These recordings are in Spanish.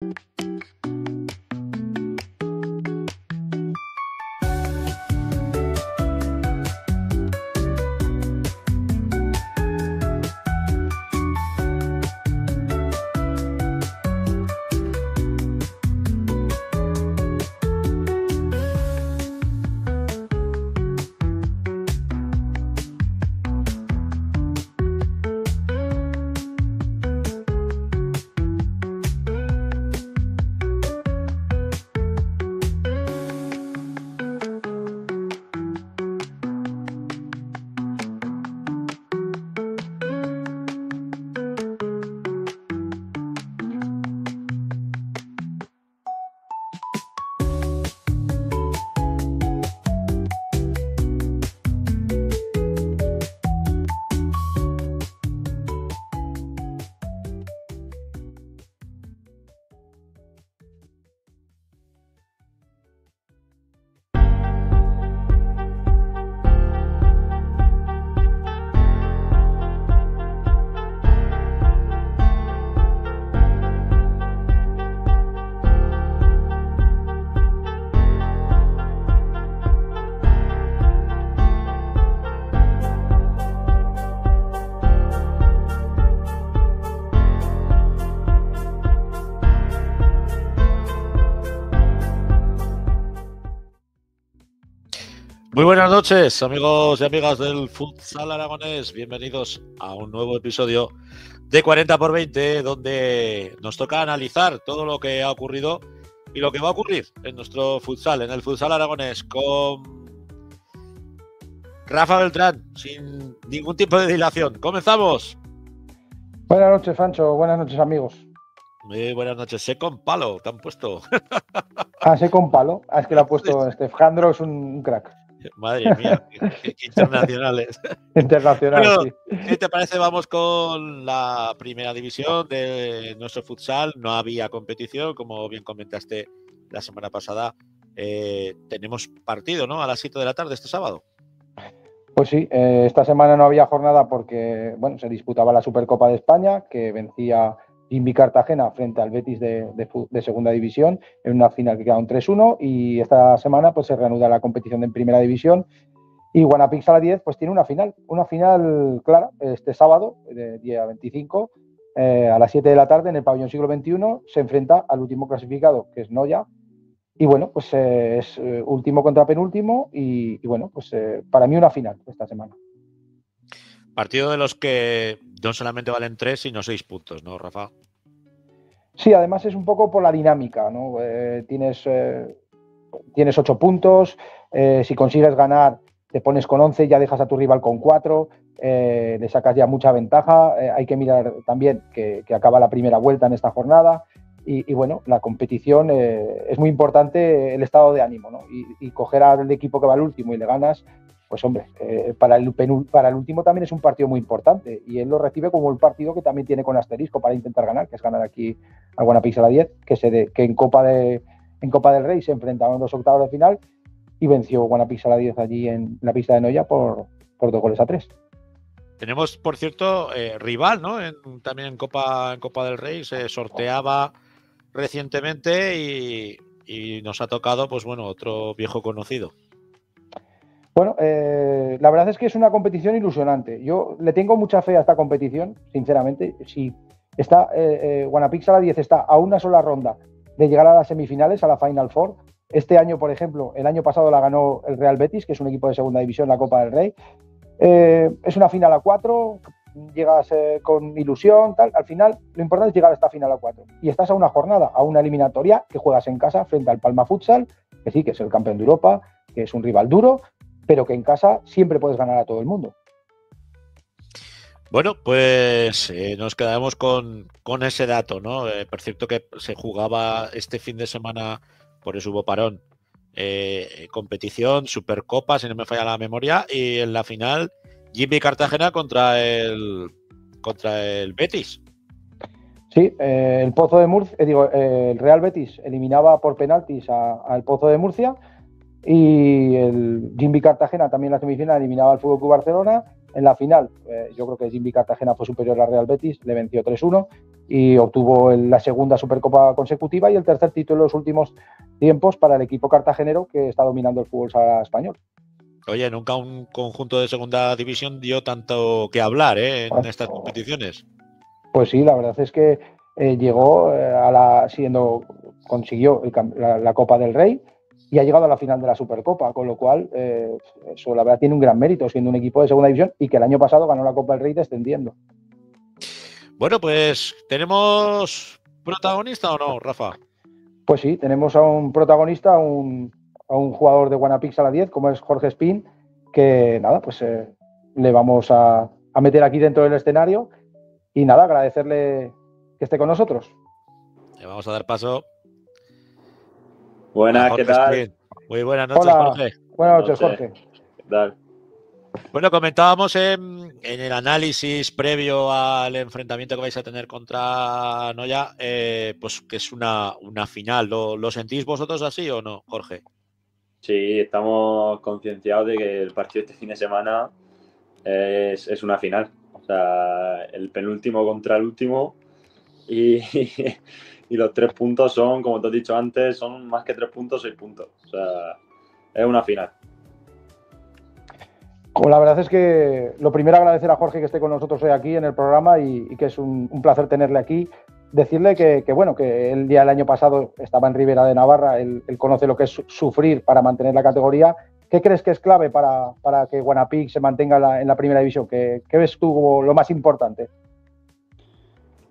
Muy buenas noches, amigos y amigas del Futsal Aragonés. Bienvenidos a un nuevo episodio de 40x20, donde nos toca analizar todo lo que ha ocurrido y lo que va a ocurrir en nuestro futsal, en el Futsal Aragonés, con Rafa Beltrán, sin ningún tipo de dilación. ¡Comenzamos! Buenas noches, Fancho. Buenas noches, amigos. Muy buenas noches. Sé con palo, te han puesto. Sé con palo. Es que lo ha puesto Stefandro, es un crack. Madre mía, qué internacionales. Internacional, Bueno, sí. ¿qué te parece? Vamos con la primera división de nuestro futsal. No había competición, como bien comentaste la semana pasada. Tenemos partido, ¿no? A las 7 de la tarde este sábado. Pues sí, esta semana no había jornada porque, bueno, se disputaba la Supercopa de España, que vencía Jimmy Cartagena frente al Betis de segunda división en una final que queda un 3-1, y esta semana pues se reanuda la competición en primera división y Guanapix a la 10 pues tiene una final clara este sábado, día 25, a las 7 de la tarde en el pabellón siglo XXI. Se enfrenta al último clasificado, que es Noya, y bueno, pues es último contra penúltimo y bueno, pues para mí una final esta semana. Partido de los que no solamente valen 3, sino 6 puntos, ¿no, Rafa? Sí, además es un poco por la dinámica, ¿no? Tienes 8 puntos, si consigues ganar te pones con 11, ya dejas a tu rival con 4, le sacas ya mucha ventaja. Hay que mirar también que acaba la primera vuelta en esta jornada y bueno, la competición es muy importante, el estado de ánimo, ¿no? Y coger al equipo que va al último y le ganas, pues hombre, para el último también es un partido muy importante y él lo recibe como el partido que también tiene con asterisco para intentar ganar, que es ganar aquí al Guanapix a la 10, que en Copa del Rey se enfrentaron en los octavos de final y venció Guanapix a la 10 allí en la pista de Noya por 2-3. Tenemos, por cierto, rival, ¿no? También en Copa del Rey se sorteaba recientemente y nos ha tocado, pues bueno, otro viejo conocido. Bueno, la verdad es que es una competición ilusionante. Yo le tengo mucha fe a esta competición, sinceramente. Si está Guanapix a la 10 está a una sola ronda de llegar a las semifinales, a la Final Four. Este año, por ejemplo, el año pasado la ganó el Real Betis, que es un equipo de segunda división, la Copa del Rey. Es una final a 4, llegas con ilusión, tal. Al final, lo importante es llegar a esta final a 4. Y estás a una jornada, a una eliminatoria que juegas en casa frente al Palma Futsal, que sí, que es el campeón de Europa, que es un rival duro, pero que en casa siempre puedes ganar a todo el mundo. Bueno, pues nos quedamos con ese dato, ¿no? Por cierto que se jugaba este fin de semana, por eso hubo parón, competición, Supercopa, si no me falla la memoria, y en la final Jimmy Cartagena contra el Betis. Sí, el Pozo de Murcia, el Real Betis eliminaba por penaltis al Pozo de Murcia y el Jimmy Cartagena también en la semifinal eliminaba al Fútbol Club Barcelona. en la final. Yo creo que Jimmy Cartagena fue superior al Real Betis, le venció 3-1 y obtuvo la segunda Supercopa consecutiva y el tercer título en los últimos tiempos para el equipo cartagenero que está dominando el fútbol sala español. Oye, nunca un conjunto de segunda división dio tanto que hablar en estas competiciones. Pues sí, la verdad es que llegó consiguió la Copa del Rey y ha llegado a la final de la Supercopa, con lo cual eso la verdad tiene un gran mérito siendo un equipo de segunda división y que el año pasado ganó la Copa del Rey descendiendo. Bueno, pues ¿tenemos protagonista o no, Rafa? Pues sí, tenemos a un protagonista, a un jugador de Guanapix a la 10, como es Jorge Espín, que nada, pues le vamos a meter aquí dentro del escenario y nada, agradecerle que esté con nosotros. Le vamos a dar paso. Buenas, ¿qué tal? Espín. Muy buenas noches, Hola. Jorge. Buenas noches, Jorge. ¿Qué tal? Bueno, comentábamos en el análisis previo al enfrentamiento que vais a tener contra Noya, pues que es una final. ¿Lo sentís vosotros así o no, Jorge? Sí, estamos concienciados de que el partido este fin de semana es una final. O sea, el penúltimo contra el último y los 3 puntos son, como te he dicho antes, son más que 3 puntos, 6 puntos. O sea, es una final. La verdad es que lo primero agradecer a Jorge que esté con nosotros hoy aquí en el programa y que es un placer tenerle aquí. Decirle que bueno, que él ya el año pasado estaba en Ribera de Navarra, él conoce lo que es sufrir para mantener la categoría. ¿Qué crees que es clave para que Guanapix se mantenga en la primera división? ¿Qué ves tú como lo más importante?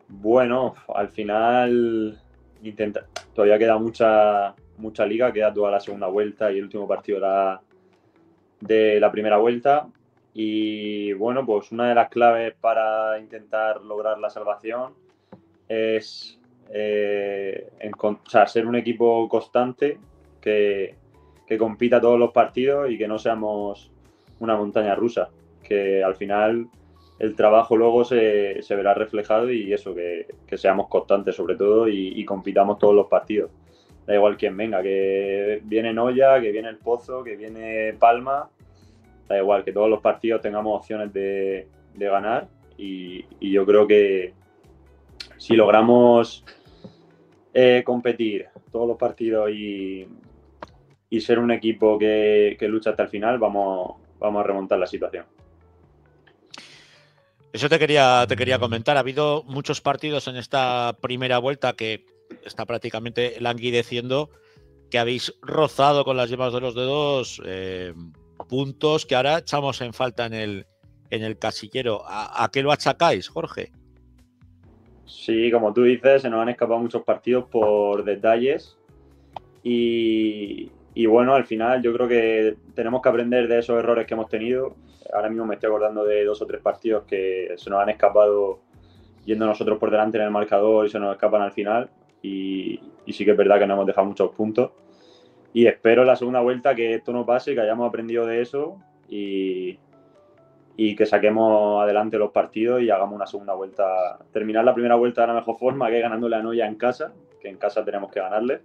Bueno, al final todavía queda mucha liga, queda toda la segunda vuelta y el último partido de la primera vuelta. Y bueno, pues una de las claves para intentar lograr la salvación es ser un equipo constante que compita todos los partidos y que no seamos una montaña rusa, que al final el trabajo luego se verá reflejado y eso, que seamos constantes sobre todo y compitamos todos los partidos. Da igual quién venga, que viene Noya, que viene El Pozo, que viene Palma, da igual, que todos los partidos tengamos opciones de ganar y yo creo que si logramos competir todos los partidos y ser un equipo que lucha hasta el final, vamos a remontar la situación. Eso te quería comentar. Ha habido muchos partidos en esta primera vuelta que está prácticamente languideciendo, que habéis rozado con las yemas de los dedos puntos que ahora echamos en falta en el casillero. ¿A qué lo achacáis, Jorge? Sí, como tú dices, se nos han escapado muchos partidos por detalles y bueno, al final yo creo que tenemos que aprender de esos errores que hemos tenido. Ahora mismo me estoy acordando de 2 o 3 partidos que se nos han escapado yendo nosotros por delante en el marcador y se nos escapan al final y sí que es verdad que nos hemos dejado muchos puntos y espero en la segunda vuelta que esto no pase, que hayamos aprendido de eso y que saquemos adelante los partidos y hagamos una segunda vuelta, terminar la primera vuelta de la mejor forma, que es ganándole a Noya en casa, que en casa tenemos que ganarle,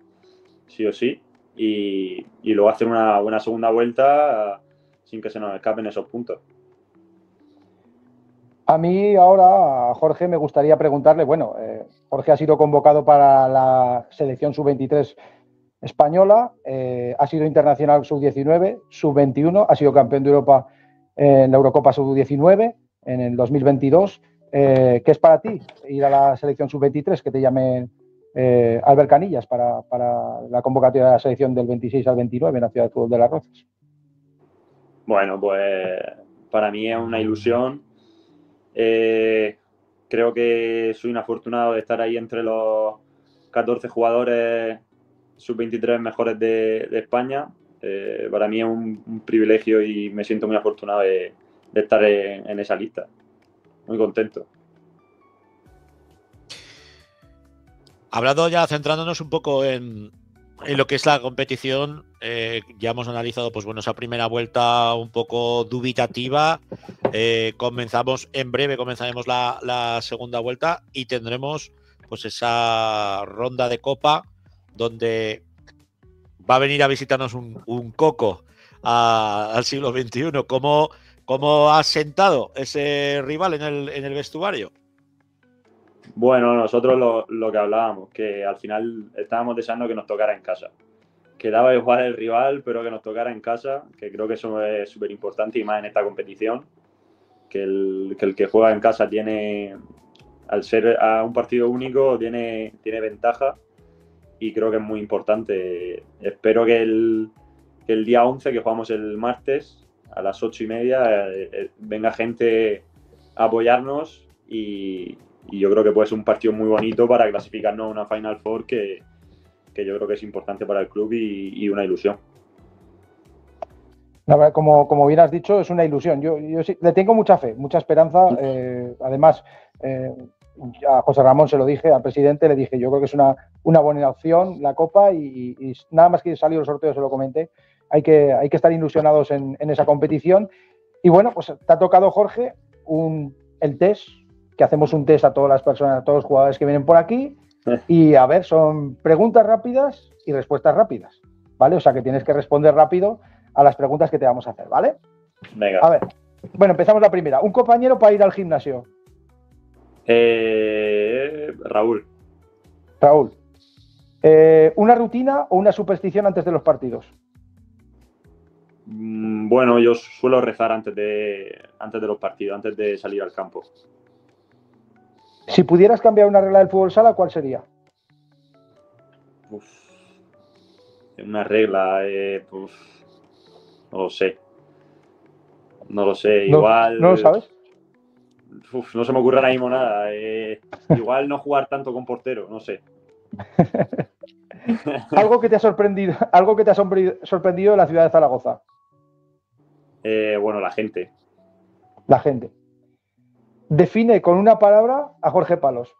sí o sí, y luego hacer una buena segunda vuelta sin que se nos escapen esos puntos. A mí ahora, a Jorge, me gustaría preguntarle, bueno, Jorge ha sido convocado para la selección sub-23 española, ha sido internacional sub-19, sub-21, ha sido campeón de Europa en la Eurocopa sub-19 en el 2022. ¿Qué es para ti ir a la selección sub-23, que te llame Albert Canillas para la convocatoria de la selección del 26 al 29 en la Ciudad de Fútbol de Las Rozas? Bueno, pues para mí es una ilusión. Creo que soy un afortunado de estar ahí entre los 14 jugadores sub-23 mejores de España. Para mí es un privilegio y me siento muy afortunado de estar en esa lista. Muy contento. Hablando ya, centrándonos un poco en lo que es la competición, ya hemos analizado pues bueno, esa primera vuelta un poco dubitativa. En breve comenzaremos la segunda vuelta y tendremos pues esa ronda de Copa donde va a venir a visitarnos un Coco al siglo XXI. ¿Cómo ¿Cómo has sentado ese rival en el vestuario? Bueno, nosotros lo que hablábamos, que al final estábamos deseando que nos tocara en casa. Que daba igual el rival, pero que nos tocara en casa, que creo que eso es súper importante y más en esta competición, que el que juega en casa tiene, al ser a un partido único, tiene ventaja y creo que es muy importante. Espero que el día 11, que jugamos el martes a las 8:30, venga gente a apoyarnos y yo creo que puede ser un partido muy bonito para clasificarnos a una Final Four que yo creo que es importante para el club y una ilusión. La verdad, como bien has dicho, es una ilusión. Yo sí, le tengo mucha fe, mucha esperanza. Además, a José Ramón se lo dije, al presidente le dije, yo creo que es una buena opción la Copa y nada más que salió el sorteo se lo comenté. Hay que estar ilusionados en esa competición. Y bueno, pues te ha tocado, Jorge, el test, que hacemos un test a todas las personas, a todos los jugadores que vienen por aquí. Y a ver, son preguntas rápidas y respuestas rápidas, ¿vale? O sea que tienes que responder rápido a las preguntas que te vamos a hacer, ¿vale? Venga. A ver, bueno, empezamos la primera. Un compañero para ir al gimnasio. Raúl. ¿Una rutina o una superstición antes de los partidos? Bueno, yo suelo rezar antes de los partidos, antes de salir al campo. Si pudieras cambiar una regla del fútbol sala, ¿cuál sería? Una regla, no lo sé. No lo sé, igual. ¿No lo sabes? No se me ocurre ahora mismo nada. Igual no jugar tanto con portero, no sé. Algo que te ha sorprendido de la ciudad de Zaragoza. Bueno, la gente. La gente. Define con una palabra a Jorge Palos.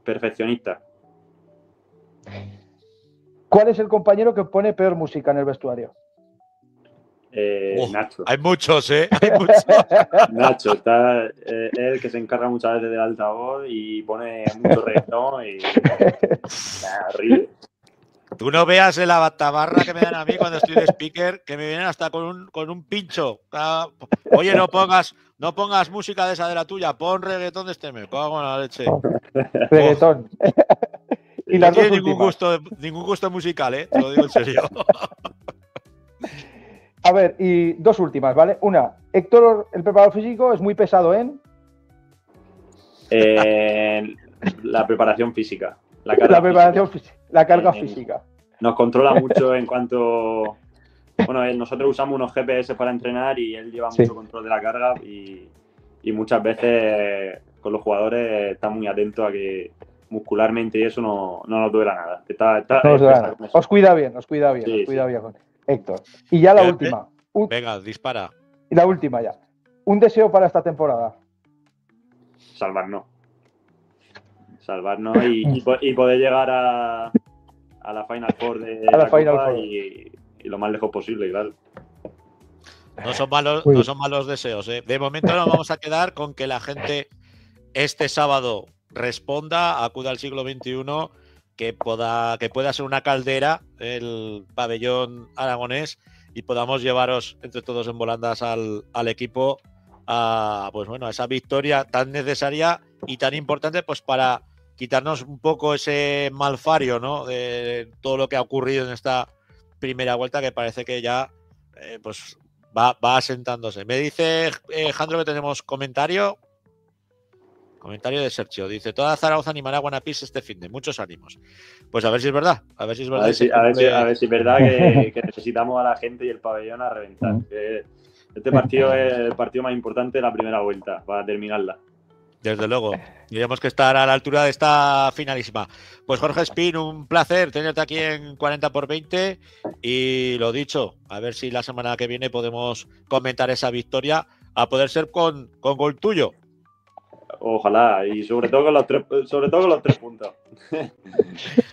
Perfeccionista. ¿Cuál es el compañero que pone peor música en el vestuario? Nacho. Hay muchos, ¿eh? Hay muchos. Nacho, está él que se encarga muchas veces del altavoz y pone mucho reggaetón y horrible. Tú no veas la tabarra que me dan a mí cuando estoy de speaker, que me vienen hasta con un pincho. Oye, no pongas música de esa de la tuya, pon reggaetón de este, me cago en la leche. Reggaetón. Y no las tiene dos ningún gusto musical, ¿eh? Te lo digo en serio. A ver, y dos últimas, ¿vale? Una, Héctor, el preparador físico, es muy pesado en... La preparación física. La carga física. Nos controla mucho en cuanto... Bueno, nosotros usamos unos GPS para entrenar y él lleva mucho control de la carga y muchas veces con los jugadores está muy atento a que muscularmente y eso no nos duela nada. Os cuida bien, Sí. bien, Héctor. Y ya la última. Venga, dispara. Y la última ya. Un deseo para esta temporada. Salvarnos y poder llegar a la Final Four de la Copa y lo más lejos posible, claro. No son malos deseos, ¿eh? De momento nos vamos a quedar con que la gente este sábado responda, acuda al siglo XXI, que pueda ser una caldera el pabellón aragonés y podamos llevaros entre todos en volandas al equipo a esa victoria tan necesaria y tan importante, pues para quitarnos un poco ese malfario, ¿no? De todo lo que ha ocurrido en esta primera vuelta, que parece que ya pues va asentándose. Me dice Jandro que tenemos comentario. Comentario de Sergio. Dice, toda Zaragoza animará a Guanapis este fin de muchos ánimos. Pues a ver si es verdad. A ver si es verdad. A ver si es verdad que necesitamos a la gente y el pabellón a reventar. Este partido es el partido más importante de la primera vuelta, para terminarla. Desde luego. Tendríamos que estar a la altura de esta finalísima. Pues Jorge Espín, un placer tenerte aquí en 40x20 y lo dicho, a ver si la semana que viene podemos comentar esa victoria, a poder ser con gol tuyo. Ojalá, y sobre todo con los 3 puntos.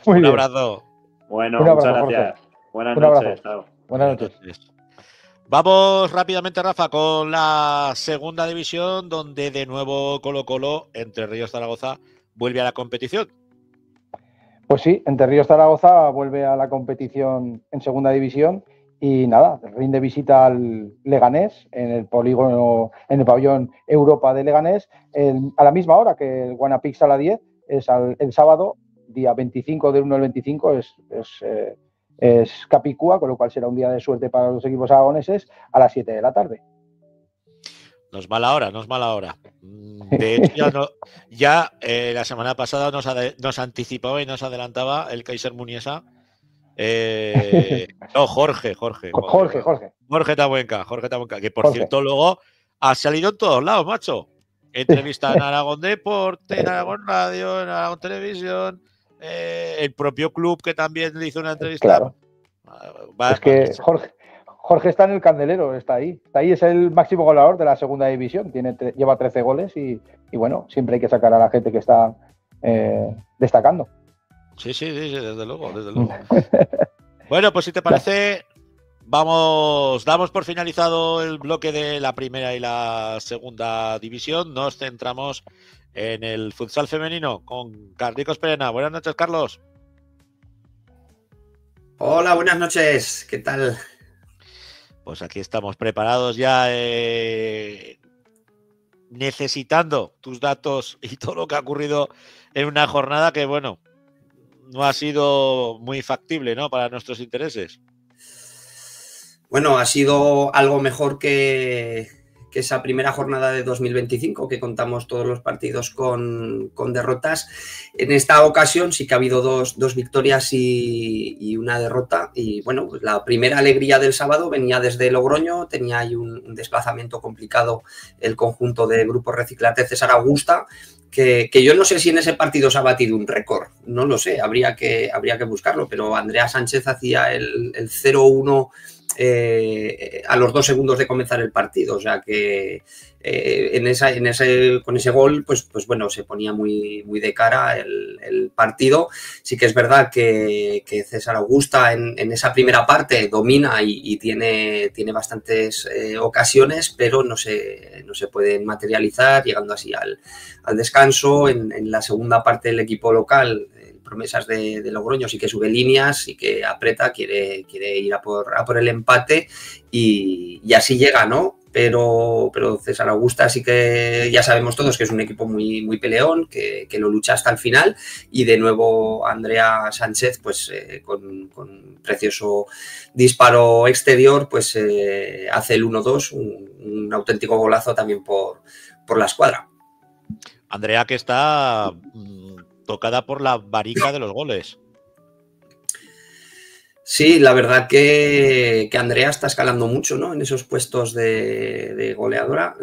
Un abrazo. Bueno, muchas gracias. Buenas noches. Chao. Buenas noches. Vamos rápidamente, Rafa, con la segunda división, donde de nuevo Colo-Colo, Entre Ríos Zaragoza, vuelve a la competición. Pues sí, Entre Ríos Zaragoza vuelve a la competición en segunda división Y nada, rinde visita al Leganés en el polígono, en el pabellón Europa de Leganés, a la misma hora que el Guanapix a las 10, es el sábado, día 25 del 1 al 25, es Capicúa, con lo cual será un día de suerte para los equipos aragoneses a las 7 de la tarde. No es mala hora, no es mala hora. De hecho, la semana pasada nos anticipaba y nos adelantaba el Kaiser Muniesa. No, Jorge Tabuenca, que por cierto luego ha salido en todos lados, macho. Entrevista en Aragón Deporte, en Aragón Radio, en Aragón Televisión, el propio club que también le hizo una entrevista. Claro. Jorge está en el candelero, está ahí, es el máximo goleador de la segunda división, lleva 13 goles y bueno, siempre hay que sacar a la gente que está destacando. Sí, desde luego. Bueno, pues si te parece, damos por finalizado el bloque de la primera y la segunda división. Nos centramos en el futsal femenino con Carlicos Perena. Buenas noches, Carlos. Hola, buenas noches. ¿Qué tal? Pues aquí estamos preparados ya, necesitando tus datos y todo lo que ha ocurrido en una jornada que, bueno, no ha sido muy factible, ¿no?, para nuestros intereses. Bueno, ha sido algo mejor que esa primera jornada de 2025, que contamos todos los partidos con derrotas. En esta ocasión sí que ha habido dos victorias y una derrota. Y bueno, pues la primera alegría del sábado venía desde Logroño, tenía ahí un desplazamiento complicado el conjunto de Grupo Reciclate César Augusta, que yo no sé si en ese partido se ha batido un récord, no lo sé, habría que buscarlo, pero Andrea Sánchez hacía el 0-1 a los 2 segundos de comenzar el partido, o sea que con ese gol pues bueno, se ponía muy de cara el partido. Sí que es verdad que César Augusta en esa primera parte domina y tiene bastantes ocasiones, pero no se pueden materializar, llegando así al descanso. En la segunda parte el equipo local, Promesas de Logroño, sí que sube líneas, sí que aprieta, quiere ir a por el empate y así llega, ¿no? Pero César Augusta sí que ya sabemos todos que es un equipo muy peleón, que lo lucha hasta el final, y de nuevo Andrea Sánchez, pues con precioso disparo exterior, pues hace el 1-2, un auténtico golazo también por la escuadra. Andrea, que está tocada por la varica de los goles. Sí, la verdad que Andrea está escalando mucho, ¿no?, en esos puestos de goleadora.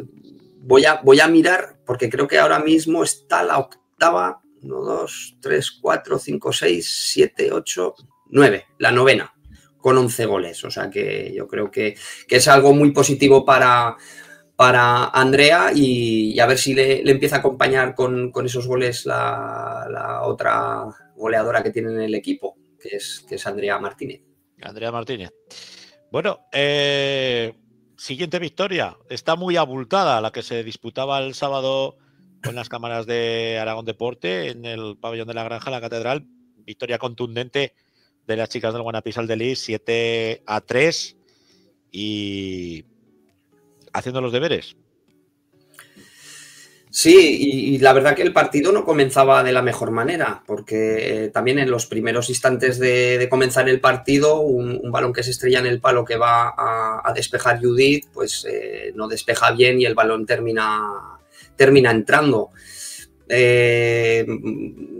Voy a mirar, porque creo que ahora mismo está la octava, 1, 2, 3, 4, 5, 6, 7, 8, 9, la novena, con 11 goles. O sea que yo creo que es algo muy positivo para Andrea, y a ver si le empieza a acompañar con esos goles la otra goleadora que tiene en el equipo, que es Andrea Martínez. Andrea Martínez. Bueno, siguiente victoria. Está muy abultada la que se disputaba el sábado con las cámaras de Aragón Deporte en el pabellón de la Granja, la Catedral. Victoria contundente de las chicas del Guanapix Aldelís, 7-3, y haciendo los deberes. Sí, y la verdad que el partido no comenzaba de la mejor manera, porque también en los primeros instantes de comenzar el partido, un balón que se estrella en el palo que va a despejar Judith, pues no despeja bien y el balón termina entrando.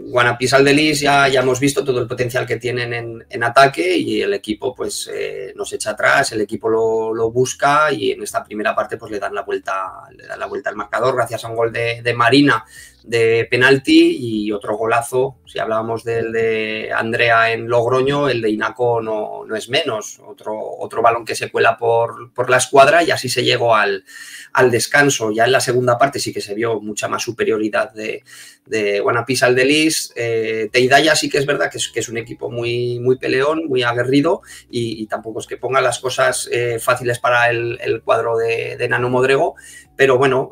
Guanapix Aldelís ya hemos visto todo el potencial que tienen en ataque, y el equipo pues no se echa atrás, el equipo lo busca, y en esta primera parte pues le dan la vuelta al marcador gracias a un gol de Marina de penalti y otro golazo. Si hablábamos del de Andrea en Logroño, el de Inaco no es menos, otro balón que se cuela por la escuadra, y así se llegó al descanso. Ya en la segunda parte sí que se vio mucha más superioridad de Guanapix Aldelís. Betis, Teidaya sí que es verdad que es un equipo muy, muy peleón, muy aguerrido y tampoco es que ponga las cosas fáciles para el cuadro de Nano Modrego, pero bueno,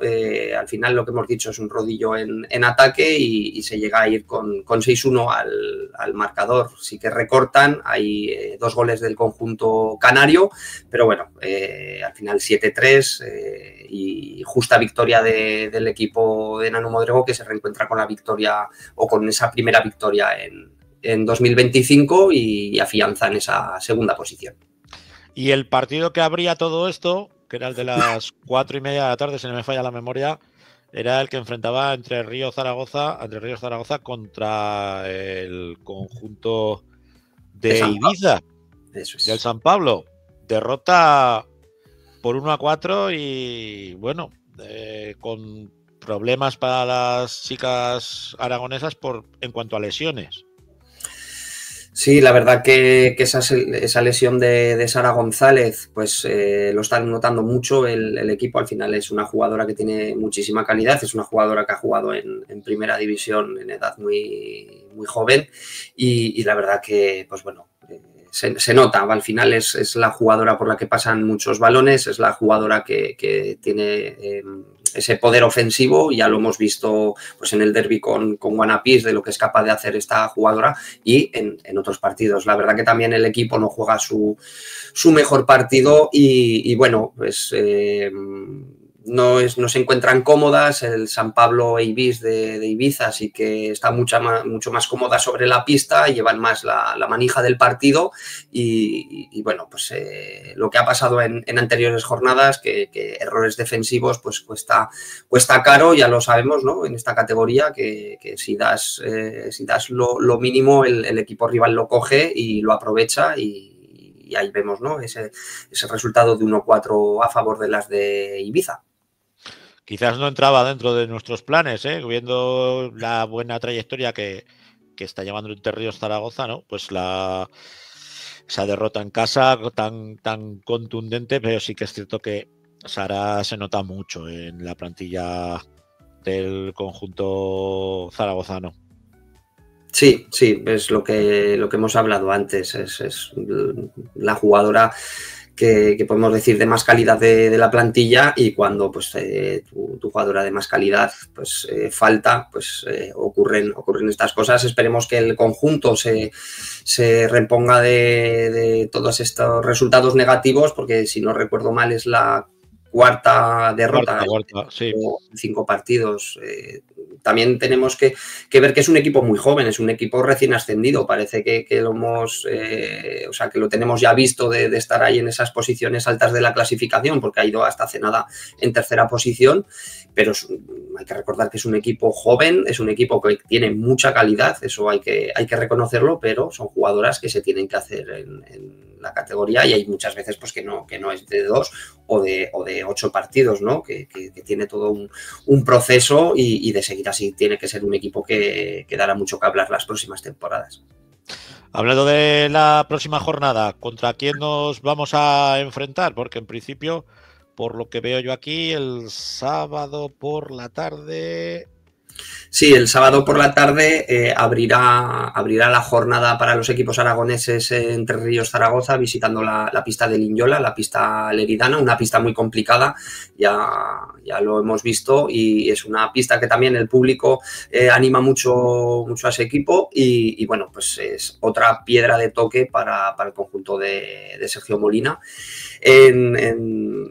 al final lo que hemos dicho es un rodillo en ataque y se llega a ir con 6-1 al marcador. Sí que recortan, hay 2 goles del conjunto canario, pero bueno, al final 7-3 y justa victoria del equipo de Nano Modrego, que se reencuentra con la victoria o con esa primera victoria en 2025 y afianza en esa segunda posición. Y el partido que abría todo esto, que era el de las 4:30 de la tarde, si no me falla la memoria, era el que enfrentaba Entre Ríos Zaragoza contra el conjunto de Ibiza, Eso es. del San Pablo. Derrota por 1-4 y bueno, con problemas para las chicas aragonesas en cuanto a lesiones. Sí, la verdad que esa lesión de Sara González, pues lo están notando mucho el equipo. Al final es una jugadora que tiene muchísima calidad, es una jugadora que ha jugado en primera división en edad muy, muy joven y la verdad que, pues bueno, se nota. Al final es la jugadora por la que pasan muchos balones, es la jugadora que tiene ese poder ofensivo. Ya lo hemos visto pues en el derbi con Guanapís, de lo que es capaz de hacer esta jugadora y en otros partidos. La verdad que también el equipo no juega su mejor partido y bueno, pues no se encuentran cómodas. El San Pablo Ibis de Ibiza sí que está mucho más cómoda sobre la pista, llevan más la manija del partido y bueno, pues lo que ha pasado en anteriores jornadas, que errores defensivos pues cuesta caro, ya lo sabemos, ¿no? En esta categoría que si das lo mínimo el equipo rival lo coge y lo aprovecha y ahí vemos, ¿no? Ese resultado de 1-4 a favor de las de Ibiza. Quizás no entraba dentro de nuestros planes, viendo la buena trayectoria que está llevando el Entre Ríos Zaragoza, ¿no? Pues esa derrota en casa tan contundente, pero sí que es cierto que Sara se nota mucho en la plantilla del conjunto zaragozano. Sí, es lo que hemos hablado antes, es la jugadora que podemos decir de más calidad de la plantilla y cuando pues tu jugadora de más calidad pues falta, pues ocurren estas cosas. Esperemos que el conjunto se reponga de todos estos resultados negativos, porque si no recuerdo mal es la cuarta derrota sí. En 5 partidos. También tenemos que ver que es un equipo muy joven, es un equipo recién ascendido. Parece que lo hemos, que lo tenemos ya visto de estar ahí en esas posiciones altas de la clasificación, porque ha ido hasta hace nada en tercera posición, pero hay que recordar que es un equipo joven, es un equipo que tiene mucha calidad, eso hay que reconocerlo, pero son jugadoras que se tienen que hacer en la categoría y hay muchas veces pues que no es de 2 o de 8 partidos, ¿no? Que tiene todo un proceso y de seguir así tiene que ser un equipo que dará mucho que hablar las próximas temporadas. Hablando de la próxima jornada, ¿contra quién nos vamos a enfrentar? Porque en principio, por lo que veo yo aquí, el sábado por la tarde... Sí, el sábado por la tarde abrirá la jornada para los equipos aragoneses Entre Ríos Zaragoza, visitando la pista de Linyola, la pista leridana, una pista muy complicada, ya lo hemos visto, y es una pista que también el público anima mucho a ese equipo y bueno, pues es otra piedra de toque para el conjunto de Sergio Molina.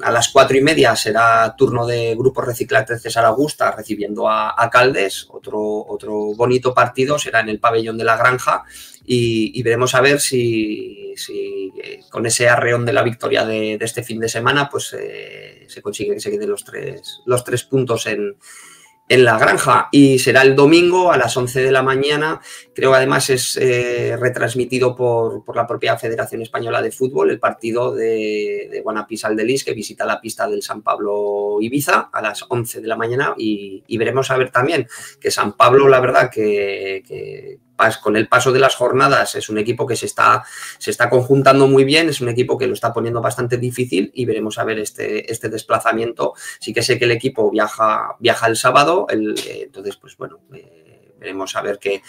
A las 4:30 será turno de Grupo Reciclate César Augusta recibiendo a Caldes. Otro bonito partido será en el pabellón de la Granja y veremos a ver si con ese arreón de la victoria de este fin de semana pues se consigue que se queden los tres puntos en la Granja. Y será el domingo a las 11 de la mañana. Creo que además es retransmitido por la propia Federación Española de Fútbol, el partido de Guanapís Aldelis, que visita la pista del San Pablo Ibiza a las 11 de la mañana y veremos a ver también que San Pablo, la verdad que con el paso de las jornadas es un equipo que se está conjuntando muy bien, es un equipo que lo está poniendo bastante difícil y veremos a ver este desplazamiento. Sí que sé que el equipo viaja el sábado, entonces pues bueno, veremos a ver qué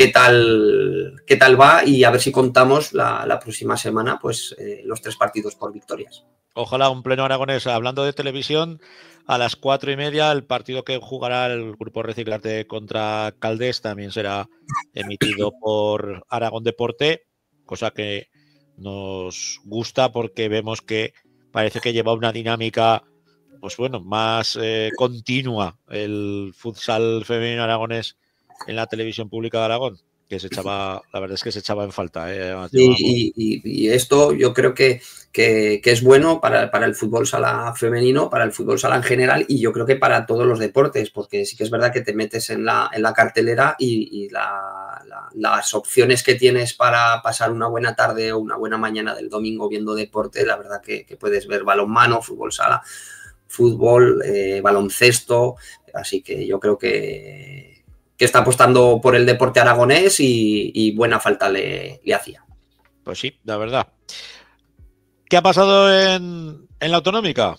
tal va y a ver si contamos la próxima semana pues los 3 partidos por victorias. Ojalá un pleno aragonés. Hablando de televisión, a las 4:30 el partido que jugará el Grupo Reciclarte contra Caldés también será emitido por Aragón Deporte, cosa que nos gusta porque vemos que parece que lleva una dinámica pues bueno, más continua el futsal femenino aragonés en la televisión pública de Aragón, que se echaba, la verdad es que se echaba en falta. Y esto yo creo que es bueno para el fútbol sala femenino, para el fútbol sala en general y yo creo que para todos los deportes, porque sí que es verdad que te metes en la cartelera y las opciones que tienes para pasar una buena tarde o una buena mañana del domingo viendo deporte, la verdad que puedes ver balonmano, fútbol sala, fútbol, baloncesto, así que yo creo que está apostando por el deporte aragonés y buena falta le hacía. Pues sí, la verdad. ¿Qué ha pasado en la autonómica?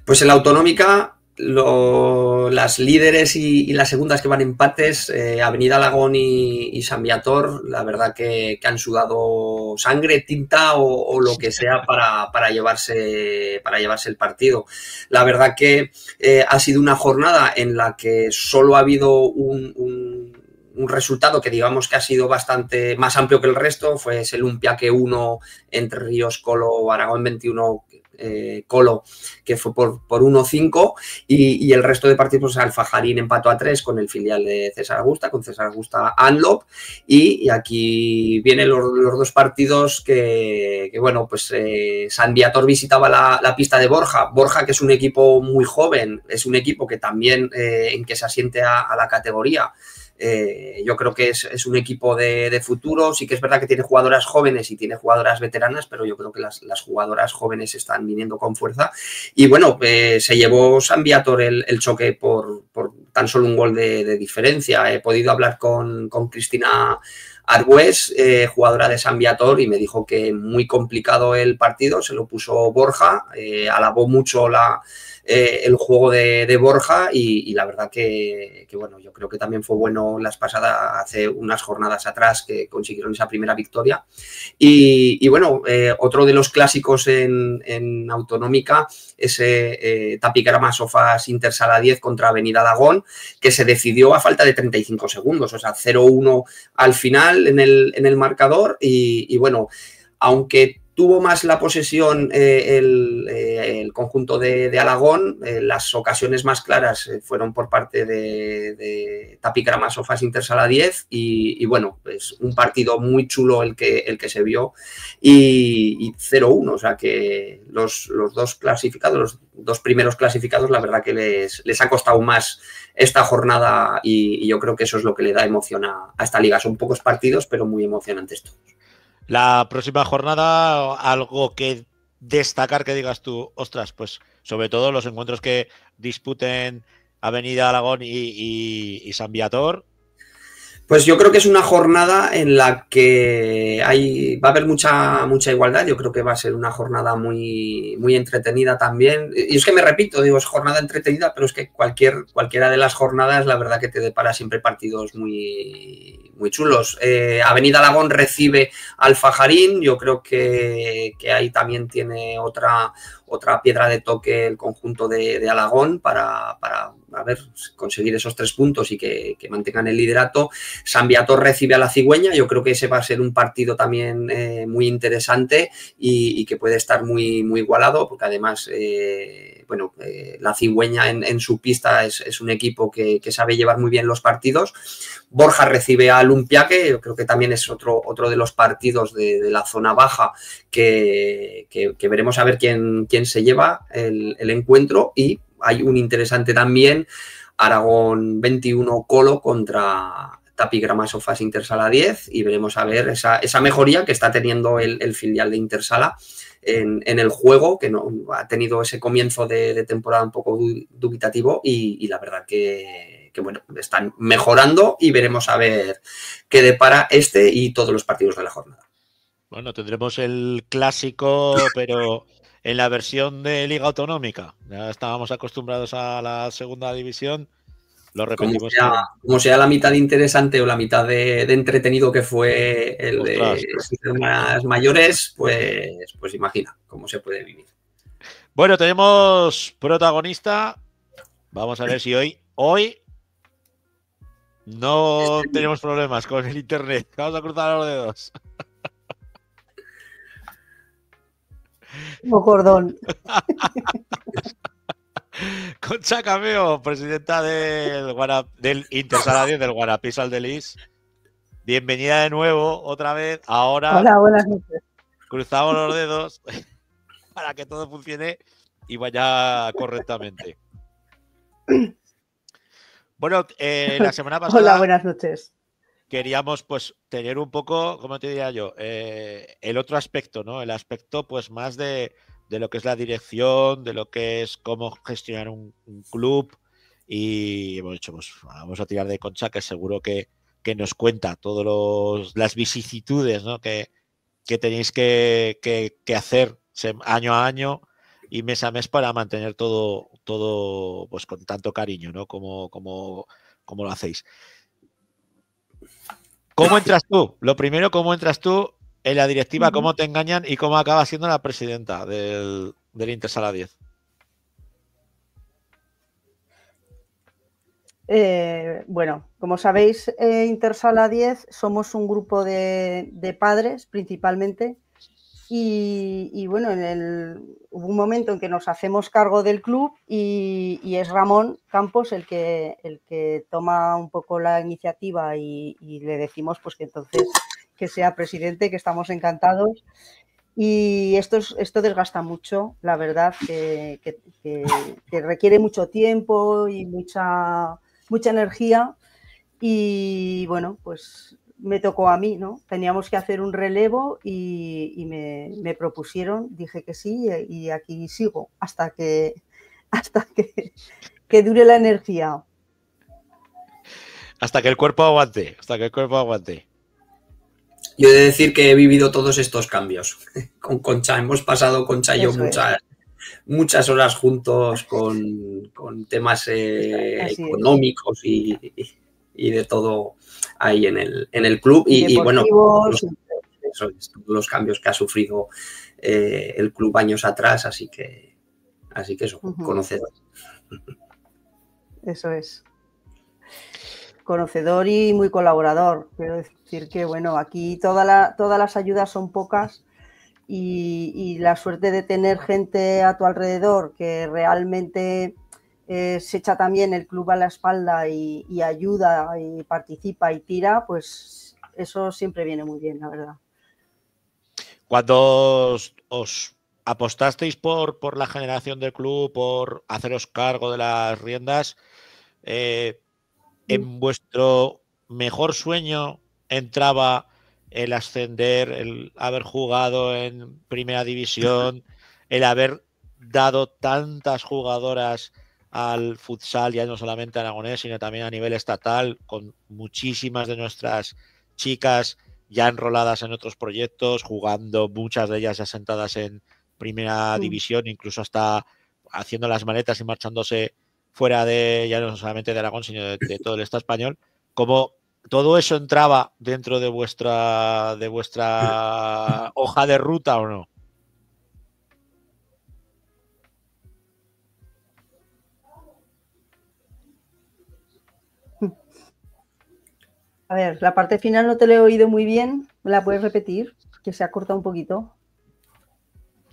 Pues en la autonómica, las líderes y las segundas que van empates, Avenida Alagón y San Viator, la verdad que han sudado sangre, tinta o lo que sea para llevarse el partido. La verdad que ha sido una jornada en la que solo ha habido un resultado que digamos que ha sido bastante más amplio que el resto, fue ese Lumpiaque 1 Entre Ríos Colo, Aragón 21 Colo, que fue por 1-5 y el resto de partidos, pues Alfajarín empató a 3 con el filial de César Augusta, con César Augusta Anlop y aquí vienen los 2 partidos que bueno, pues San Viator visitaba la pista de Borja, que es un equipo muy joven, es un equipo que también en que se asiente a la categoría. Yo creo que es un equipo de futuro, sí que es verdad que tiene jugadoras jóvenes y tiene jugadoras veteranas, pero yo creo que las jugadoras jóvenes están viniendo con fuerza y bueno, se llevó San Viator el choque por tan solo un gol de diferencia. He podido hablar con Cristina Argüés, jugadora de San Viator, y me dijo que muy complicado el partido, se lo puso Borja, alabó mucho el juego de Borja y la verdad que bueno, yo creo que también fue bueno las pasadas, hace unas jornadas atrás que consiguieron esa primera victoria y bueno, otro de los clásicos en autonómica ese Tapigrama Sofas Intersala 10 contra Avenida Alagón, que se decidió a falta de 35 segundos, o sea 0-1 al final en el marcador y bueno, aunque tuvo más la posesión el conjunto de Alagón, las ocasiones más claras fueron por parte de Tapigrama Sofas Intersala 10 y bueno, pues un partido muy chulo el que se vio y 0-1, o sea que los 2 clasificados, los 2 primeros clasificados, la verdad que les ha costado más esta jornada y yo creo que eso es lo que le da emoción a esta liga. Son pocos partidos, pero muy emocionantes todos. La próxima jornada, algo que destacar que digas tú, ostras, pues sobre todo los encuentros que disputen Avenida Alagón y San Viator. Pues yo creo que es una jornada en la que va a haber mucha igualdad. Yo creo que va a ser una jornada muy, muy entretenida también. Y es que me repito, digo, es jornada entretenida, pero es que cualquiera de las jornadas, la verdad que te depara siempre partidos muy, muy chulos. Avenida Alagón recibe Alfajarín. Yo creo que ahí también tiene otra piedra de toque el conjunto de Alagón para a ver, conseguir esos 3 puntos y que mantengan el liderato. San Viator recibe a la Cigüeña, yo creo que ese va a ser un partido también muy interesante y que puede estar muy, muy igualado, porque además bueno, la Cigüeña en su pista es un equipo que sabe llevar muy bien los partidos. Borja recibe a Lumpiaque, yo creo que también es otro de los partidos de la zona baja que veremos a ver quién se lleva el encuentro. Y hay un interesante también, Aragón 21 Colo contra Tapigrama Sofas Intersala 10 y veremos a ver esa mejoría que está teniendo el filial de Intersala en el juego, que no ha tenido ese comienzo de temporada un poco dubitativo y la verdad que bueno, están mejorando y veremos a ver qué depara este y todos los partidos de la jornada. Bueno, tendremos el clásico, pero en la versión de Liga Autonómica. Ya estábamos acostumbrados a la segunda división. Lo repetimos. Como sea la mitad de interesante o la mitad de entretenido que fue el de sus hermanas mayores, pues imagina cómo se puede vivir. Bueno, tenemos protagonista. Vamos a ver si hoy no tenemos problemas con el internet. Vamos a cruzar los dedos. O cordón. Concha Cameo, presidenta del Intersala 10 del Guanapisal de Lis. Bienvenida de nuevo, otra vez. Ahora Hola, buenas noches. Cruzamos los dedos para que todo funcione y vaya correctamente. Bueno, la semana pasada. Hola, buenas noches. Queríamos pues tener un poco, ¿cómo te diría yo? El otro aspecto, ¿no? El aspecto pues más de lo que es la dirección, de lo que es cómo gestionar un club, y hemos dicho, pues vamos a tirar de Concha, que seguro que nos cuenta todas las vicisitudes, ¿no? que tenéis que hacer año a año y mes a mes para mantener todo pues con tanto cariño, ¿no? como lo hacéis. ¿Cómo entras tú? Lo primero, ¿cómo entras tú en la directiva? ¿Cómo te engañan y cómo acabas siendo la presidenta del Intersala 10? Bueno, como sabéis, Intersala 10 somos un grupo de padres principalmente y bueno, hubo un momento en que nos hacemos cargo del club y es Ramón Campos el que toma un poco la iniciativa y le decimos pues que entonces que sea presidente, que estamos encantados. Y esto desgasta mucho, la verdad, que requiere mucho tiempo y mucha energía. Y bueno, pues me tocó a mí, ¿no? Teníamos que hacer un relevo y me propusieron, dije que sí y aquí sigo hasta que dure la energía. Hasta que el cuerpo aguante, Yo he de decir que he vivido todos estos cambios con Concha. Hemos pasado, Concha y yo, muchas horas juntos con temas económicos y de todo ahí en el club. Y bueno, todos los cambios que ha sufrido el club años atrás, así que eso, conocedor. Eso es. Conocedor y muy colaborador. Quiero decir que, bueno, aquí todas las ayudas son pocas y la suerte de tener gente a tu alrededor que realmente se echa también el club a la espalda y ayuda y participa y tira, pues eso siempre viene muy bien, la verdad. Cuando os apostasteis por la generación del club, por haceros cargo de las riendas, ¿en vuestro mejor sueño entraba el ascender, el haber jugado en primera división, el haber dado tantas jugadoras al futsal, ya no solamente aragonés, sino también a nivel estatal, con muchísimas de nuestras chicas ya enroladas en otros proyectos, jugando, muchas de ellas ya sentadas en primera división, incluso hasta haciendo las maletas y marchándose fuera de, ya no solamente de Aragón, sino de todo el Estado español? ¿Cómo todo eso entraba dentro de vuestra hoja de ruta o no? A ver, la parte final no te la he oído muy bien. ¿Me la puedes repetir? Que se ha cortado un poquito.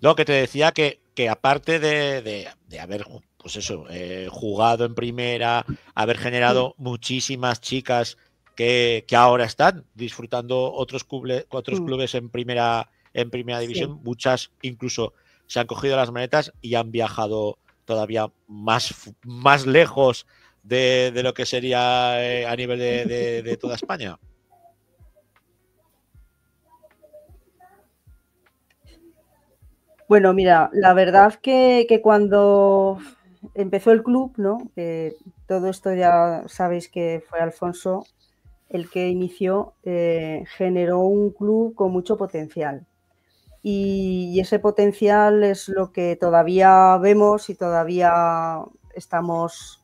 No, que te decía que aparte de haber, pues eso, jugado en primera, haber generado muchísimas chicas que ahora están disfrutando otros clubes en primera división, muchas incluso se han cogido las maletas y han viajado todavía más lejos de lo que sería a nivel de toda España. Bueno, mira, la verdad que cuando empezó el club, ¿no? Todo esto ya sabéis que fue Alfonso el que inició, generó un club con mucho potencial. Y ese potencial es lo que todavía vemos y todavía estamos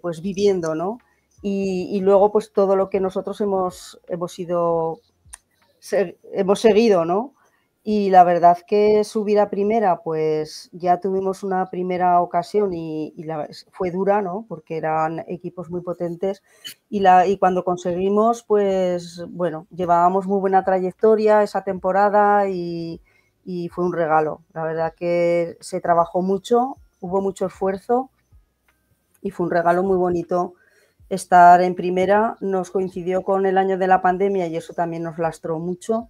pues viviendo, ¿no? Y luego pues todo lo que nosotros hemos seguido, ¿no? Y la verdad que subir a primera, pues ya tuvimos una primera ocasión y fue dura, ¿no? Porque eran equipos muy potentes y cuando conseguimos, pues bueno, llevábamos muy buena trayectoria esa temporada y fue un regalo. La verdad que se trabajó mucho, hubo mucho esfuerzo y fue un regalo muy bonito estar en primera. Nos coincidió con el año de la pandemia y eso también nos lastró mucho.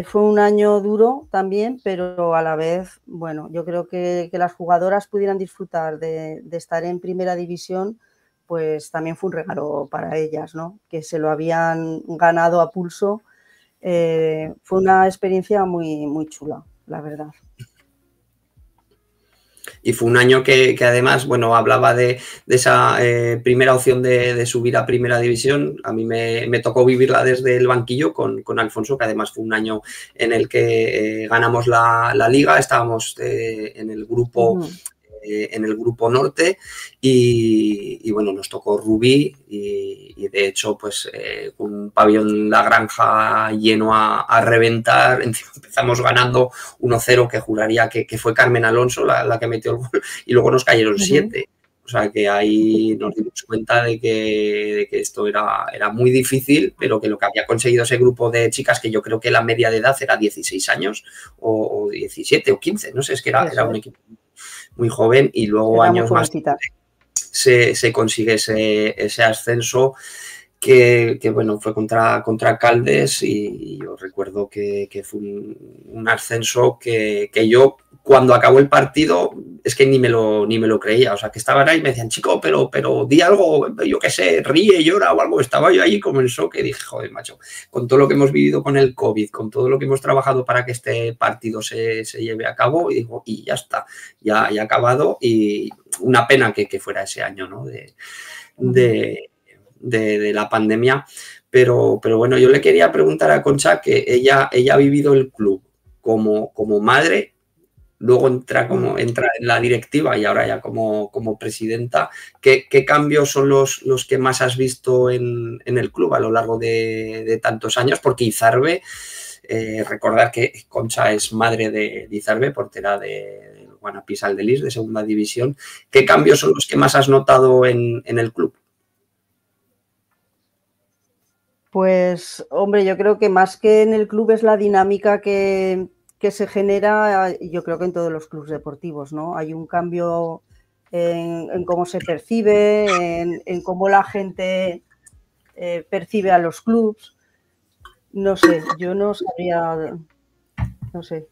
Fue un año duro también, pero a la vez, bueno, yo creo que las jugadoras pudieran disfrutar de estar en primera división, pues también fue un regalo para ellas, ¿no? Que se lo habían ganado a pulso. Fue una experiencia muy, muy chula, la verdad. Y fue un año que además, bueno, hablaba de esa primera opción de subir a primera división. A mí me tocó vivirla desde el banquillo con Alfonso, que además fue un año en el que ganamos la liga, estábamos en el grupo... en el grupo norte y bueno, nos tocó Rubí y de hecho pues un pabellón La Granja lleno a reventar, empezamos ganando 1-0 que juraría que fue Carmen Alonso la que metió el gol y luego nos cayeron 7. O sea que ahí nos dimos cuenta de que esto era muy difícil, pero que lo que había conseguido ese grupo de chicas, que yo creo que la media de edad era 16 años o 17 o 15, no sé, es que era un equipo muy joven y luego años más se consigue ese ascenso que bueno, fue contra Caldes y yo recuerdo que fue un ascenso que yo cuando acabó el partido es que ni me lo creía, o sea, que estaban ahí y me decían, chico, pero di algo, yo qué sé, ríe, llora o algo, estaba yo ahí como en shock que dije, joder, macho, con todo lo que hemos vivido con el COVID, con todo lo que hemos trabajado para que este partido se lleve a cabo, y digo, y ya está, ya ha acabado y una pena que fuera ese año, ¿no? De la pandemia, pero bueno, yo le quería preguntar a Concha que ella ha vivido el club como madre, luego entra en la directiva y ahora ya como presidenta. ¿Qué cambios son los que más has visto en el club a lo largo de tantos años? Porque Izarbe, recordar que Concha es madre de Izarbe, portera de Guanapis Aldelis, de segunda división. ¿Qué cambios son los que más has notado en el club? Pues, hombre, yo creo que más que en el club es la dinámica que se genera, yo creo que en todos los clubes deportivos, ¿no? Hay un cambio en cómo se percibe, en cómo la gente percibe a los clubes. No sé, yo no sabría, no sé.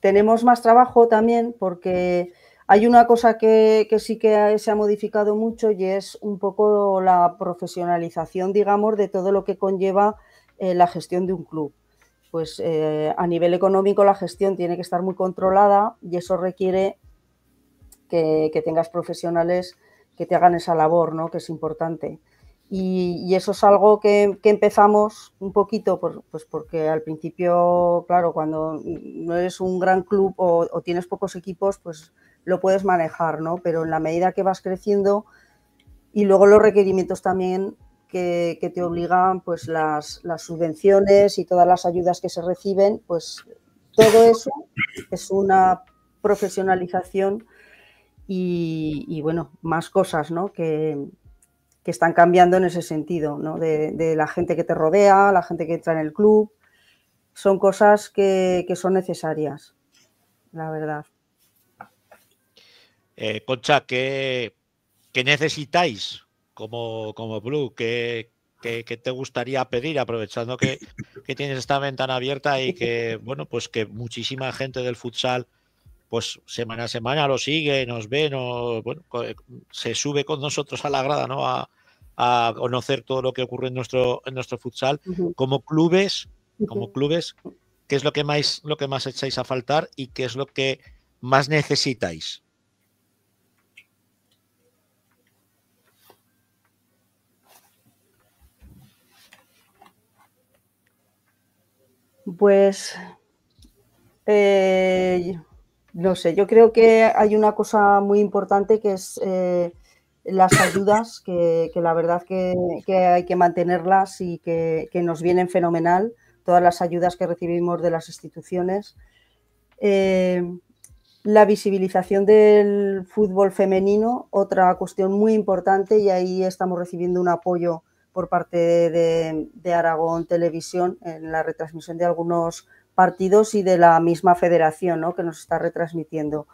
Tenemos más trabajo también porque hay una cosa que sí que se ha modificado mucho y es un poco la profesionalización, digamos, de todo lo que conlleva la gestión de un club. Pues a nivel económico la gestión tiene que estar muy controlada y eso requiere que tengas profesionales que te hagan esa labor, ¿no? Que es importante. Y eso es algo que empezamos un poquito, pues porque al principio, claro, cuando no eres un gran club o tienes pocos equipos, pues lo puedes manejar, ¿no? Pero en la medida que vas creciendo y luego los requerimientos también que te obligan, pues las subvenciones y todas las ayudas que se reciben, pues todo eso es una profesionalización y bueno, más cosas, ¿no? Que están cambiando en ese sentido, ¿no? De la gente que te rodea, la gente que entra en el club. Son cosas que son necesarias, la verdad. Concha, ¿qué necesitáis como club? ¿Qué te gustaría pedir, aprovechando que tienes esta ventana abierta y que, bueno, pues que muchísima gente del futsal pues semana a semana lo sigue, nos ve, bueno, se sube con nosotros a la grada, ¿no? A conocer todo lo que ocurre en nuestro futsal. Como clubes, ¿qué es lo que más echáis a faltar y qué es lo que más necesitáis? Pues no sé, yo creo que hay una cosa muy importante que es las ayudas, que la verdad que hay que mantenerlas y que nos vienen fenomenal, todas las ayudas que recibimos de las instituciones. La visibilización del fútbol femenino, otra cuestión muy importante, y ahí estamos recibiendo un apoyo por parte de Aragón Televisión en la retransmisión de algunos partidos y de la misma federación, ¿no?, que nos está retransmitiendo.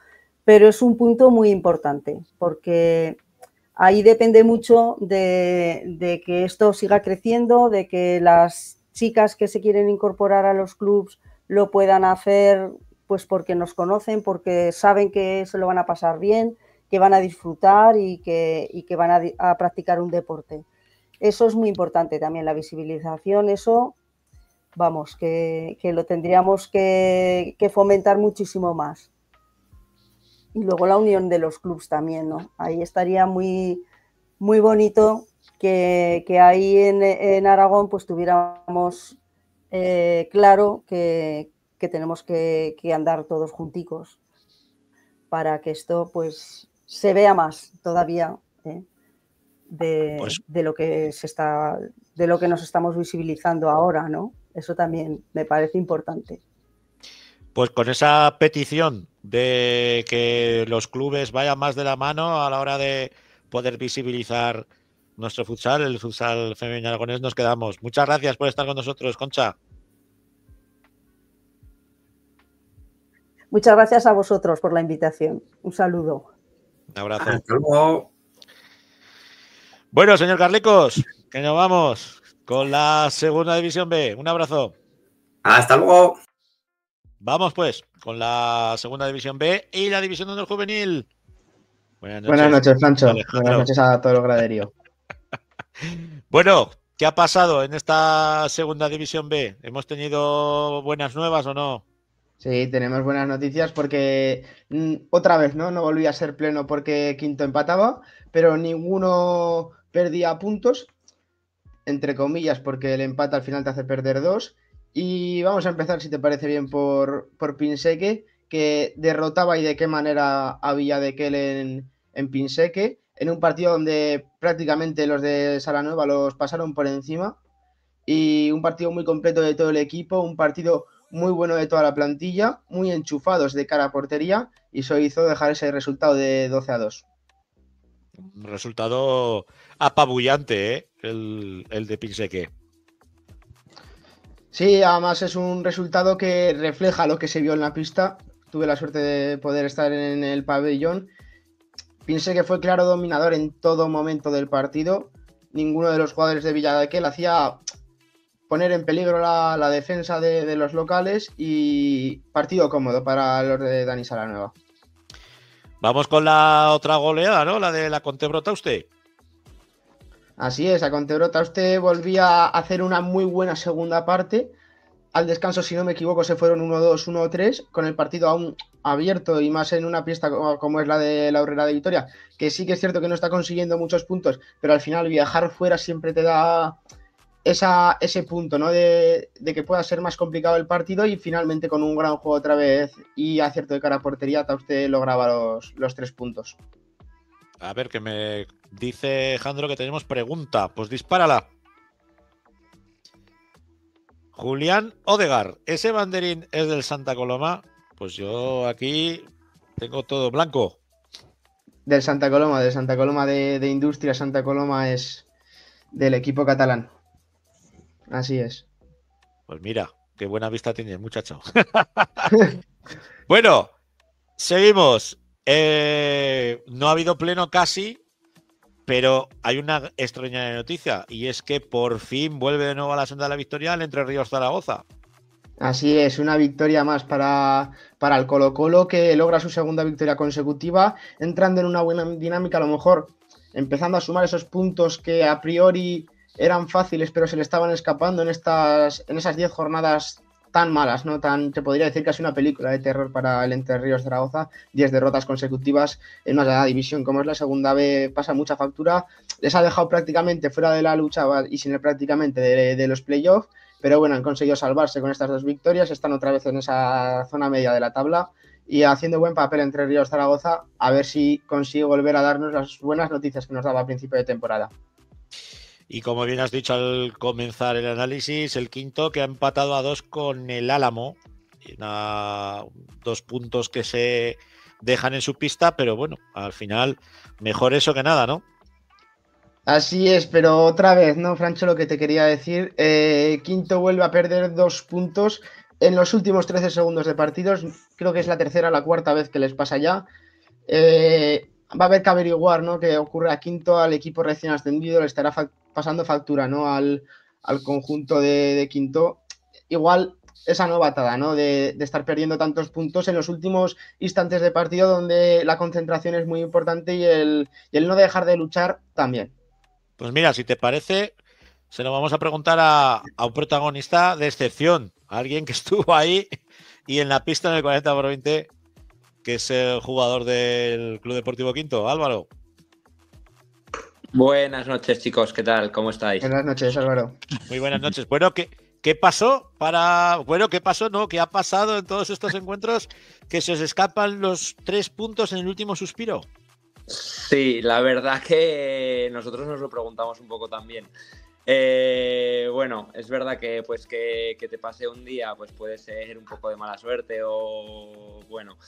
Pero es un punto muy importante porque ahí depende mucho de que esto siga creciendo, de que las chicas que se quieren incorporar a los clubs lo puedan hacer pues porque nos conocen, porque saben que se lo van a pasar bien, que van a disfrutar y que van a practicar un deporte. Eso es muy importante también, la visibilización, eso, vamos, que lo tendríamos que fomentar muchísimo más. Y luego la unión de los clubs también, ¿no? Ahí estaría muy, muy bonito que ahí en Aragón pues tuviéramos claro que tenemos que andar todos junticos para que esto pues se vea más todavía de lo que nos estamos visibilizando ahora, ¿no? Eso también me parece importante. Pues con esa petición de que los clubes vayan más de la mano a la hora de poder visibilizar nuestro futsal, el futsal femenino aragonés, nos quedamos. Muchas gracias por estar con nosotros, Concha. Muchas gracias a vosotros por la invitación. Un saludo. Un abrazo. Hasta luego. Bueno, señor Carlicos, que nos vamos con la segunda división B. Un abrazo. Hasta luego. Vamos pues con la segunda división B y la división de honor juvenil. Buenas noches, Francho. Alejandro. Buenas noches a todo el graderío. Bueno, ¿qué ha pasado en esta segunda división B? ¿Hemos tenido buenas nuevas o no? Sí, tenemos buenas noticias porque otra vez no volvía a ser pleno porque Quinto empataba, pero ninguno perdía puntos, entre comillas, porque el empate al final te hace perder 2. Y vamos a empezar, si te parece bien, por Pinseque, que derrotaba y de qué manera a Villadequel en Pinseque, en un partido donde prácticamente los de Salanueva los pasaron por encima, y un partido muy completo de todo el equipo, un partido muy bueno de toda la plantilla, muy enchufados de cara a portería, y eso hizo dejar ese resultado de 12-2. Un resultado apabullante, ¿eh? El de Pinseque. Sí, además es un resultado que refleja lo que se vio en la pista. Tuve la suerte de poder estar en el pabellón. Pinseque fue claro dominador en todo momento del partido. Ninguno de los jugadores de Villadequel hacía poner en peligro la defensa de los locales, y partido cómodo para los de Dani Salanueva. Vamos con la otra goleada, ¿no? La de la Contebrotauste. Así es, a Contebrotauste volvía a hacer una muy buena segunda parte. Al descanso, si no me equivoco, se fueron 1-2, 1-3, con el partido aún abierto y más en una pista como es la de la Horrera de Vitoria, que sí que es cierto que no está consiguiendo muchos puntos, pero al final viajar fuera siempre te da ese punto, ¿no? De que pueda ser más complicado el partido, y finalmente con un gran juego otra vez y acierto de cara a portería, Tauste lograba los 3 puntos. A ver, que me dice Jandro que tenemos pregunta. Pues dispárala. Julián Odegar, ¿ese banderín es del Santa Coloma? Pues yo aquí tengo todo blanco. Del Santa Coloma de Industria. Santa Coloma es del equipo catalán. Así es. Pues mira, qué buena vista tiene el muchacho. Bueno, seguimos. No ha habido pleno casi, pero hay una extraña noticia, y es que por fin vuelve de nuevo a la senda de la victoria el Entre Ríos Zaragoza. Así es, una victoria más para el Colo-Colo, que logra su segunda victoria consecutiva, entrando en una buena dinámica, a lo mejor empezando a sumar esos puntos que a priori eran fáciles, pero se le estaban escapando en esas 10 jornadas tan malas, ¿no? Te podría decir casi una película de terror para el Entre Ríos Zaragoza. 10 derrotas consecutivas en una división como es la segunda B, pasa mucha factura. Les ha dejado prácticamente fuera de la lucha y sin el prácticamente de los playoffs, pero bueno, han conseguido salvarse con estas 2 victorias, están otra vez en esa zona media de la tabla, y haciendo buen papel Entre Ríos Zaragoza, a ver si consigue volver a darnos las buenas noticias que nos daba a principio de temporada. Y como bien has dicho al comenzar el análisis, el quinto que ha empatado a 2 con el Álamo, 2 puntos que se dejan en su pista, pero bueno, al final mejor eso que nada, ¿no? Así es, pero otra vez, ¿no, Francho? Lo que te quería decir, quinto vuelve a perder 2 puntos en los últimos 13 segundos de partidos, creo que es la tercera o la cuarta vez que les pasa ya. Va a haber que averiguar, ¿no?, qué ocurre a quinto, al equipo recién ascendido, le estará pasando factura, ¿no?, al conjunto de quinto. Igual esa novatada, ¿no?, de estar perdiendo tantos puntos en los últimos instantes de partido donde la concentración es muy importante y el no dejar de luchar también. Pues mira, si te parece, se lo vamos a preguntar a un protagonista de excepción, a alguien que estuvo ahí y en la pista en el 40x20, que es el jugador del Club Deportivo Quinto. Álvaro. Buenas noches, chicos, ¿qué tal? ¿Cómo estáis? Buenas noches, Álvaro. Muy buenas noches. Bueno, ¿qué pasó? ¿Qué pasó? No, ¿qué ha pasado en todos estos encuentros que se os escapan los 3 puntos en el último suspiro? Sí, la verdad que nosotros nos lo preguntamos un poco también. Bueno, es verdad que pues que te pase un día pues puede ser un poco de mala suerte o bueno,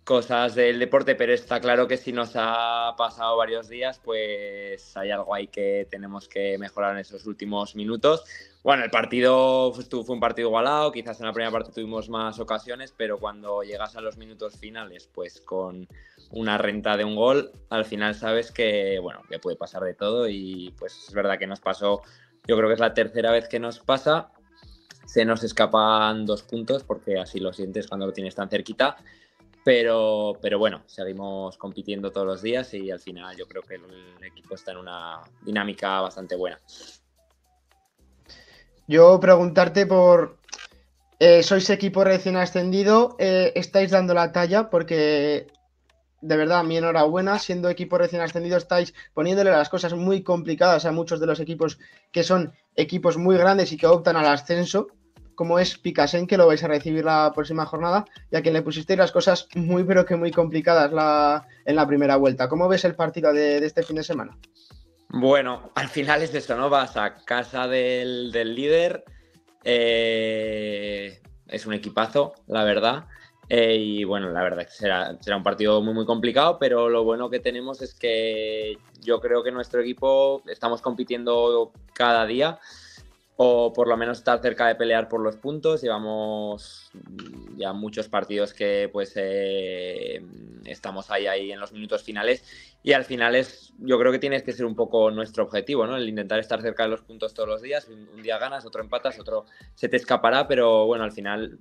cosas del deporte, pero está claro que si nos ha pasado varios días pues hay algo ahí que tenemos que mejorar en esos últimos minutos. Bueno, el partido fue un partido igualado, quizás en la primera parte tuvimos más ocasiones, pero cuando llegas a los minutos finales pues con una renta de un gol, al final sabes que, bueno, que puede pasar de todo y pues es verdad que nos pasó, yo creo que es la tercera vez que nos pasa, se nos escapan 2 puntos porque así lo sientes cuando lo tienes tan cerquita, pero bueno, seguimos compitiendo todos los días y al final yo creo que el equipo está en una dinámica bastante buena. Yo preguntarte por... sois equipo recién ascendido, estáis dando la talla porque... De verdad, mi enhorabuena, siendo equipo recién ascendido estáis poniéndole las cosas muy complicadas a muchos de los equipos que son equipos muy grandes y que optan al ascenso, como es Picasen, que lo vais a recibir la próxima jornada, y a quien le pusisteis las cosas muy pero que muy complicadas en la primera vuelta. ¿Cómo ves el partido de este fin de semana? Bueno, al final es eso, ¿no? Vas a casa del líder, es un equipazo, la verdad. Y bueno, la verdad es que será un partido muy complicado, pero lo bueno que tenemos es que yo creo que nuestro equipo estamos compitiendo cada día o por lo menos estar cerca de pelear por los puntos. Llevamos ya muchos partidos que pues estamos ahí en los minutos finales y al final yo creo que tienes que ser un poco nuestro objetivo, ¿no? El intentar estar cerca de los puntos todos los días. Un día ganas, otro empatas, otro se te escapará, pero bueno, al final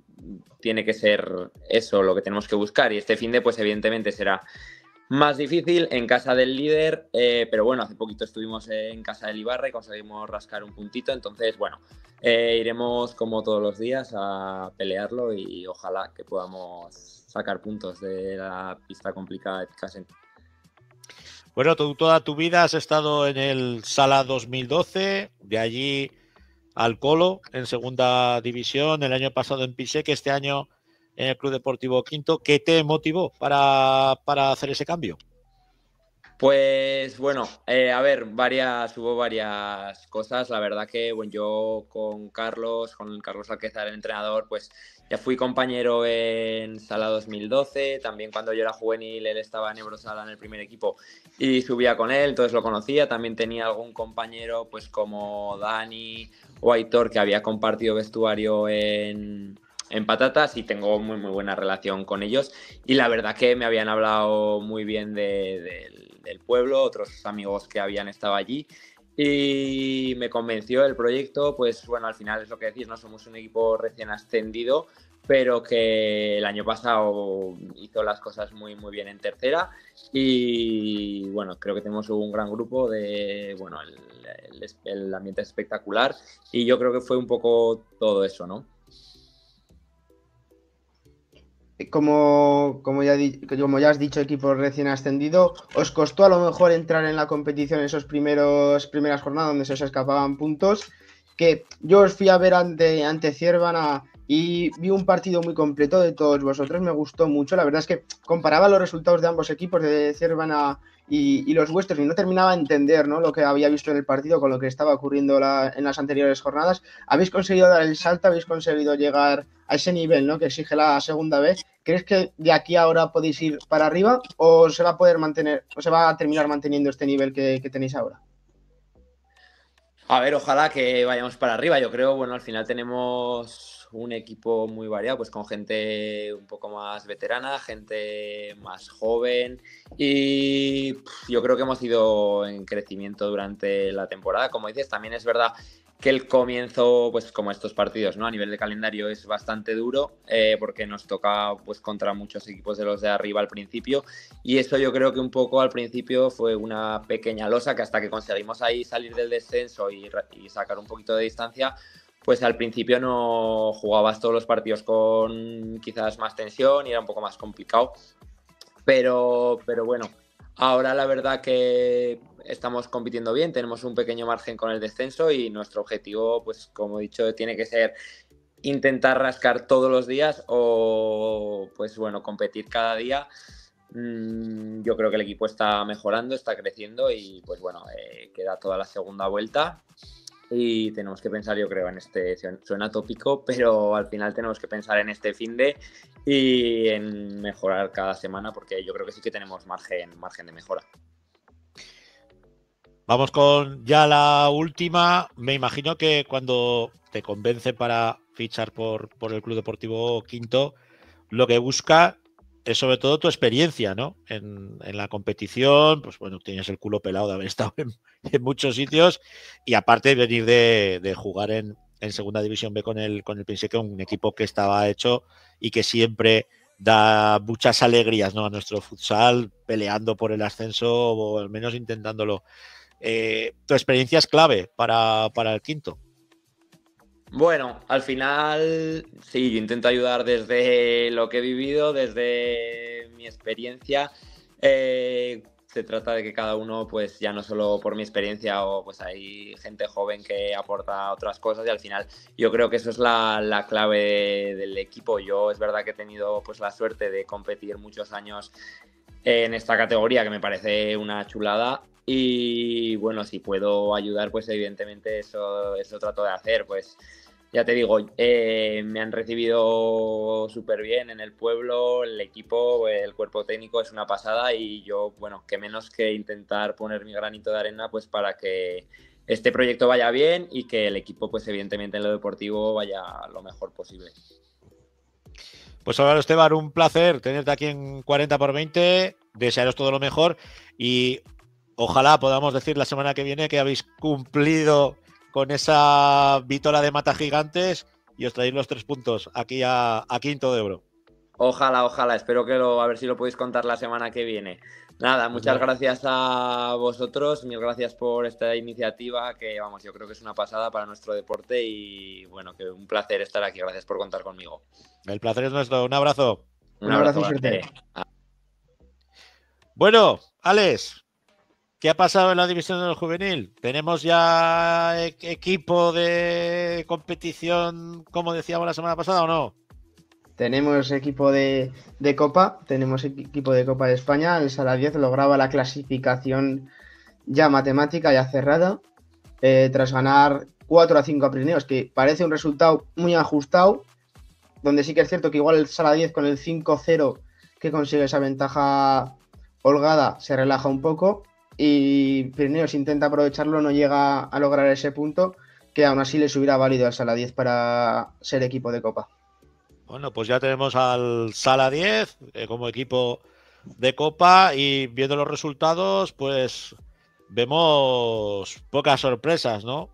tiene que ser eso lo que tenemos que buscar y este finde pues evidentemente será más difícil en casa del líder, pero bueno, hace poquito estuvimos en casa del Ibarra y conseguimos rascar un puntito, entonces bueno, iremos como todos los días a pelearlo y ojalá que podamos sacar puntos de la pista complicada de Picasen. Bueno, tú toda tu vida has estado en el Sala 2012, de allí al Colo en segunda división, el año pasado en Piseque, este año en el Club Deportivo Quinto. ¿Qué te motivó para hacer ese cambio? Pues bueno, a ver, hubo varias cosas. La verdad que bueno, yo con Carlos Alquezar, el entrenador, pues ya fui compañero en Sala 2012. También cuando yo era juvenil, él estaba en Eurosala en el primer equipo y subía con él, entonces lo conocía. También tenía algún compañero, pues como Dani o Aitor, que había compartido vestuario en Patatas y tengo muy buena relación con ellos. Y la verdad que me habían hablado muy bien del pueblo, otros amigos que habían estado allí y me convenció el proyecto. Pues bueno, al final es lo que decís, no somos un equipo recién ascendido, pero que el año pasado hizo las cosas muy bien en tercera y bueno, creo que tenemos un gran grupo bueno, el ambiente es espectacular y yo creo que fue un poco todo eso, ¿no? Como ya has dicho, equipo recién ascendido, ¿os costó a lo mejor entrar en la competición en esas primeras jornadas donde se os escapaban puntos? Que yo os fui a ver ante Ciervana y vi un partido muy completo de todos vosotros, me gustó mucho. La verdad es que comparaba los resultados de ambos equipos, de Cervana y los vuestros, y no terminaba de entender, ¿no?, lo que había visto en el partido con lo que estaba ocurriendo en las anteriores jornadas. Habéis conseguido dar el salto, habéis conseguido llegar a ese nivel, ¿no?, que exige la segunda vez. ¿Crees que de aquí a ahora podéis ir para arriba o se va a poder mantener, o se va a terminar manteniendo este nivel que tenéis ahora? A ver, ojalá que vayamos para arriba. Yo creo, bueno, al final tenemos un equipo muy variado, pues con gente un poco más veterana, gente más joven y yo creo que hemos ido en crecimiento durante la temporada. Como dices, también es verdad que el comienzo, pues como estos partidos, ¿no?, a nivel de calendario es bastante duro porque nos toca pues contra muchos equipos de los de arriba al principio y eso yo creo que un poco al principio fue una pequeña losa que hasta que conseguimos ahí salir del descenso y sacar un poquito de distancia, pues al principio no jugabas todos los partidos con quizás más tensión y era un poco más complicado, pero bueno, ahora la verdad que estamos compitiendo bien, tenemos un pequeño margen con el descenso y nuestro objetivo, pues como he dicho, tiene que ser intentar rascar todos los días o pues bueno, competir cada día. Yo creo que el equipo está mejorando, está creciendo y pues bueno, queda toda la segunda vuelta y tenemos que pensar, yo creo, en este, suena tópico, pero al final tenemos que pensar en este finde y en mejorar cada semana porque yo creo que sí que tenemos margen de mejora. Vamos con ya la última. Me imagino que cuando te convence para fichar por el Club Deportivo Quinto, lo que busca es sobre todo tu experiencia, ¿no? En la competición, pues bueno, tienes el culo pelado de haber estado en muchos sitios y aparte venir de jugar en Segunda División B con el Pensique, un equipo que estaba hecho y que siempre da muchas alegrías, ¿no?, a nuestro futsal, peleando por el ascenso o al menos intentándolo. Tu experiencia es clave para el Quinto. Bueno, al final sí, yo intento ayudar desde lo que he vivido, desde mi experiencia. Se trata de que cada uno, pues ya no solo por mi experiencia o pues hay gente joven que aporta otras cosas y al final yo creo que eso es la clave del equipo. Yo es verdad que he tenido pues la suerte de competir muchos años en esta categoría que me parece una chulada y bueno, si puedo ayudar pues evidentemente eso trato de hacer. Pues ya te digo, me han recibido súper bien en el pueblo, el equipo, el cuerpo técnico es una pasada y yo, bueno, qué menos que intentar poner mi granito de arena pues para que este proyecto vaya bien y que el equipo pues evidentemente en lo deportivo vaya lo mejor posible. Pues ahora, Esteban, un placer tenerte aquí en 40x20, desearos todo lo mejor y ojalá podamos decir la semana que viene que habéis cumplido con esa vítola de Mata Gigantes y os traéis los 3 puntos aquí a Quinto de Ebro. Ojalá, espero que a ver si lo podéis contar la semana que viene. Nada, muchas gracias a vosotros, mil gracias por esta iniciativa que, vamos, yo creo que es una pasada para nuestro deporte y, bueno, que un placer estar aquí, gracias por contar conmigo. El placer es nuestro, un abrazo. Un abrazo grande. Bueno, Alex, ¿qué ha pasado en la división del juvenil? ¿Tenemos ya equipo de competición, como decíamos la semana pasada, o no? Tenemos equipo de Copa, tenemos equipo de Copa de España. El Sala 10 lograba la clasificación ya matemática, ya cerrada, tras ganar 4-5 a Pirineos, que parece un resultado muy ajustado, donde sí que es cierto que igual el Sala 10 con el 5-0 que consigue esa ventaja holgada se relaja un poco y Pirineos intenta aprovecharlo, no llega a lograr ese punto que aún así les hubiera valido al Sala 10 para ser equipo de Copa. Bueno, pues ya tenemos al Sala 10 como equipo de Copa y viendo los resultados, pues vemos pocas sorpresas, ¿no,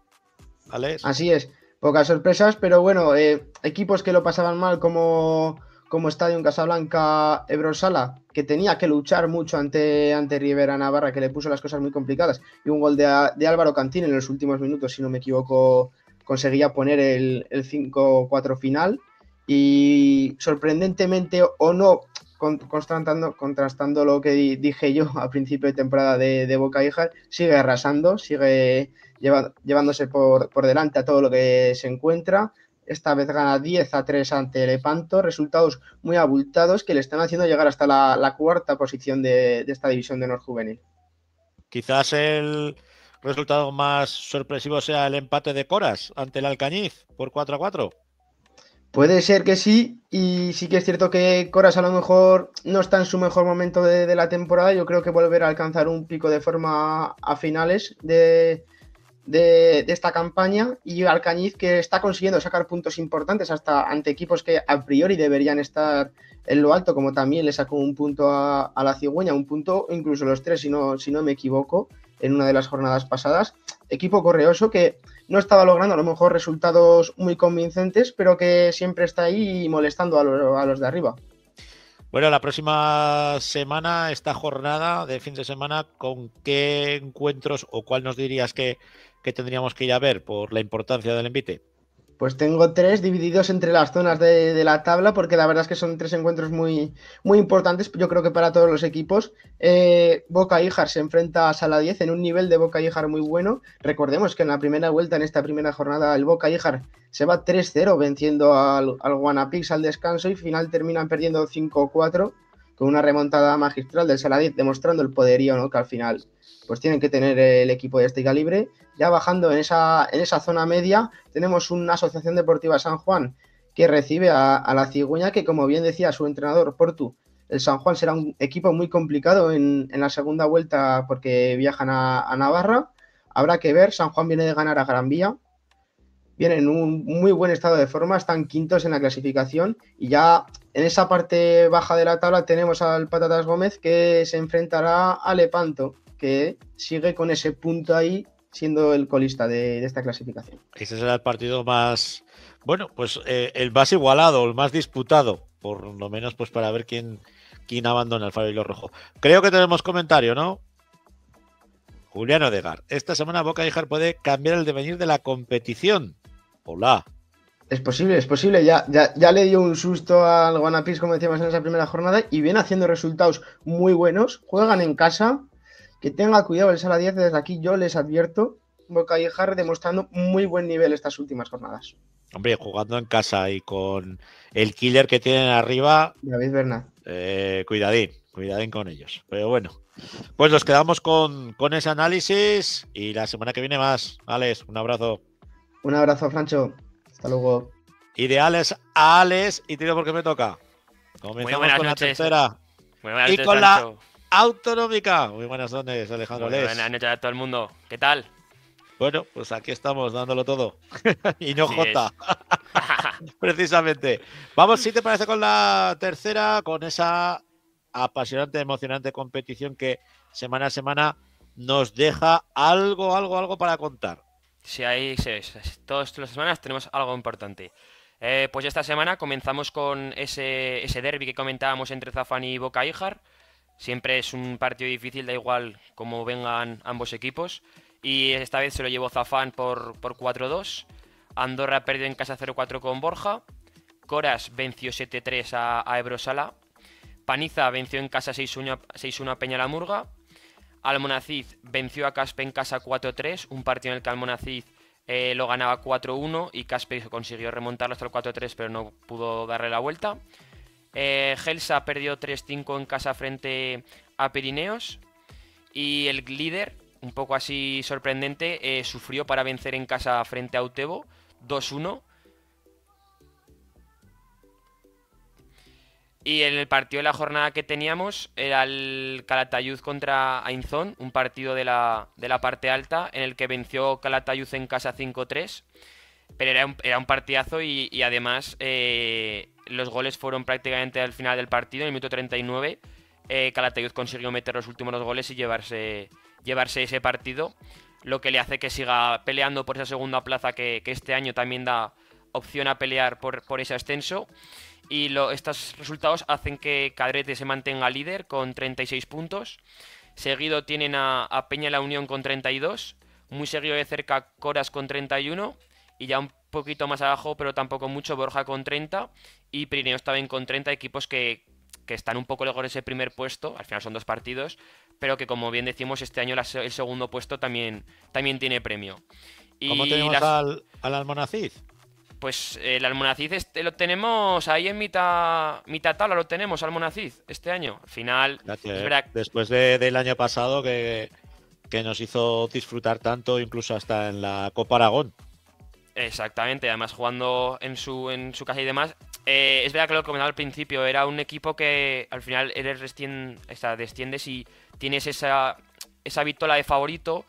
Alex? Así es, pocas sorpresas, pero bueno, equipos que lo pasaban mal como Stadium Casablanca, Ebro Sala, que tenía que luchar mucho ante Rivera Navarra, que le puso las cosas muy complicadas, y un gol de Álvaro Cantín en los últimos minutos, si no me equivoco, conseguía poner el 5-4 final. Y sorprendentemente o no, contrastando lo que dije yo a principio de temporada de Boca Hija, sigue arrasando, sigue llevándose por delante a todo lo que se encuentra. esta vez gana 10-3 ante Lepanto, resultados muy abultados que le están haciendo llegar hasta la cuarta posición de esta división de honor juvenil. Quizás el resultado más sorpresivo sea el empate de Coras ante el Alcañiz por 4-4. Puede ser que sí, y sí que es cierto que Coras a lo mejor no está en su mejor momento de la temporada. Yo creo que volverá a alcanzar un pico de forma a finales de esta campaña, y Alcañiz, que está consiguiendo sacar puntos importantes hasta ante equipos que a priori deberían estar en lo alto, como también le sacó un punto a la Cigüeña, un punto, incluso los tres, si no me equivoco, en una de las jornadas pasadas. Equipo correoso que no estaba logrando a lo mejor resultados muy convincentes, pero que siempre está ahí molestando a los de arriba. Bueno, la próxima semana, esta jornada de fin de semana, ¿con qué encuentros o cuál nos dirías que tendríamos que ir a ver por la importancia del envite? Pues tengo 3 divididos entre las zonas de la tabla, porque la verdad es que son 3 encuentros muy, muy importantes, yo creo que para todos los equipos. Boca Híjar se enfrenta a Sala 10 en un nivel de Boca Híjar muy bueno. Recordemos que en la primera vuelta, en esta primera jornada, el Boca Híjar se va 3-0 venciendo al Guanapix al descanso, y final terminan perdiendo 5-4 con una remontada magistral del Sala 10, demostrando el poderío, ¿no?, que al final pues tienen que tener el equipo de este calibre. Ya bajando en esa zona media, tenemos una Asociación Deportiva San Juan que recibe a la Cigüeña, que, como bien decía su entrenador Portu, el San Juan será un equipo muy complicado en la segunda vuelta porque viajan a Navarra. Habrá que ver. San Juan viene de ganar a Gran Vía, viene en un muy buen estado de forma, están quintos en la clasificación, y ya en esa parte baja de la tabla tenemos al Patatas Gómez, que se enfrentará a Lepanto, que sigue con ese punto ahí, siendo el colista de esta clasificación. Ese será el partido más, bueno, pues el más igualado, el más disputado, por lo menos pues para ver quién abandona el Faro Rojo. Creo que tenemos comentario, ¿no? Julián Odegar. Esta semana Boca Híjar puede cambiar el devenir de la competición. Hola. Es posible. Ya le dio un susto al Guanapix, como decíamos en esa primera jornada, y viene haciendo resultados muy buenos. Juegan en casa. Que tenga cuidado el Sala 10, desde aquí yo les advierto. Boca Híjar demostrando muy buen nivel estas últimas jornadas. Hombre, jugando en casa y con el killer que tienen arriba, David Bernat. Cuidadín con ellos. Pero bueno, pues nos quedamos con ese análisis, y la semana que viene más. Alex, un abrazo. Un abrazo, Francho. Hasta luego. Y de Alex a Alex, y tiro porque me toca. Comenzamos con noches. La tercera. Muy buenas y noches, con Francho. La autonómica. Muy buenas noches, Alejandro Les. Buenas noches a todo el mundo. ¿Qué tal? Bueno, pues aquí estamos dándolo todo. Y no Así Jota. Precisamente. Vamos, si te parece, con la tercera, con esa apasionante, emocionante competición que semana a semana nos deja algo para contar. Sí, todas las semanas tenemos algo importante. Pues esta semana comenzamos con ese derbi que comentábamos entre Zafán y Boca Híjar. Siempre es un partido difícil, da igual cómo vengan ambos equipos. Y esta vez se lo llevó Zafán por 4-2. Andorra perdió en casa 0-4 con Borja. Coras venció 7-3 a Ebrosala. Paniza venció en casa 6-1 a Peñalamurga. Almonacid venció a Caspe en casa 4-3. Un partido en el que Almonacid lo ganaba 4-1 y Caspe consiguió remontarlo hasta el 4-3, pero no pudo darle la vuelta. Gelsa perdió 3-5 en casa frente a Pirineos. Y el líder, un poco así sorprendente, sufrió para vencer en casa frente a Utebo 2-1. Y en el partido de la jornada que teníamos era el Calatayud contra Ainzón, un partido de la parte alta en el que venció Calatayud en casa 5-3. Pero era un partidazo y además los goles fueron prácticamente al final del partido, en el minuto 39. Calatayud consiguió meter los últimos 2 goles y llevarse ese partido, lo que le hace que siga peleando por esa segunda plaza que este año también da opción a pelear por ese ascenso. Y estos resultados hacen que Cadrete se mantenga líder con 36 puntos. Seguido tienen a Peña La Unión con 32. Muy seguido de cerca Coras con 31. Y ya un poquito más abajo, pero tampoco mucho, Borja con 30. Y Pirineos también con 30. Equipos que están un poco lejos de ese primer puesto. Al final son 2 partidos. Pero que, como bien decimos, este año el segundo puesto también tiene premio. ¿Cómo tenemos al Almonacid? Pues el Almonacid lo tenemos ahí en mitad tabla, lo tenemos Almonacid este año. Al final, Gracias, es verdad, después del año pasado que nos hizo disfrutar tanto, incluso hasta en la Copa Aragón. exactamente, además jugando en su casa y demás. Es verdad que lo comentaba al principio, era un equipo que al final desciendes y tienes esa vitola de favorito,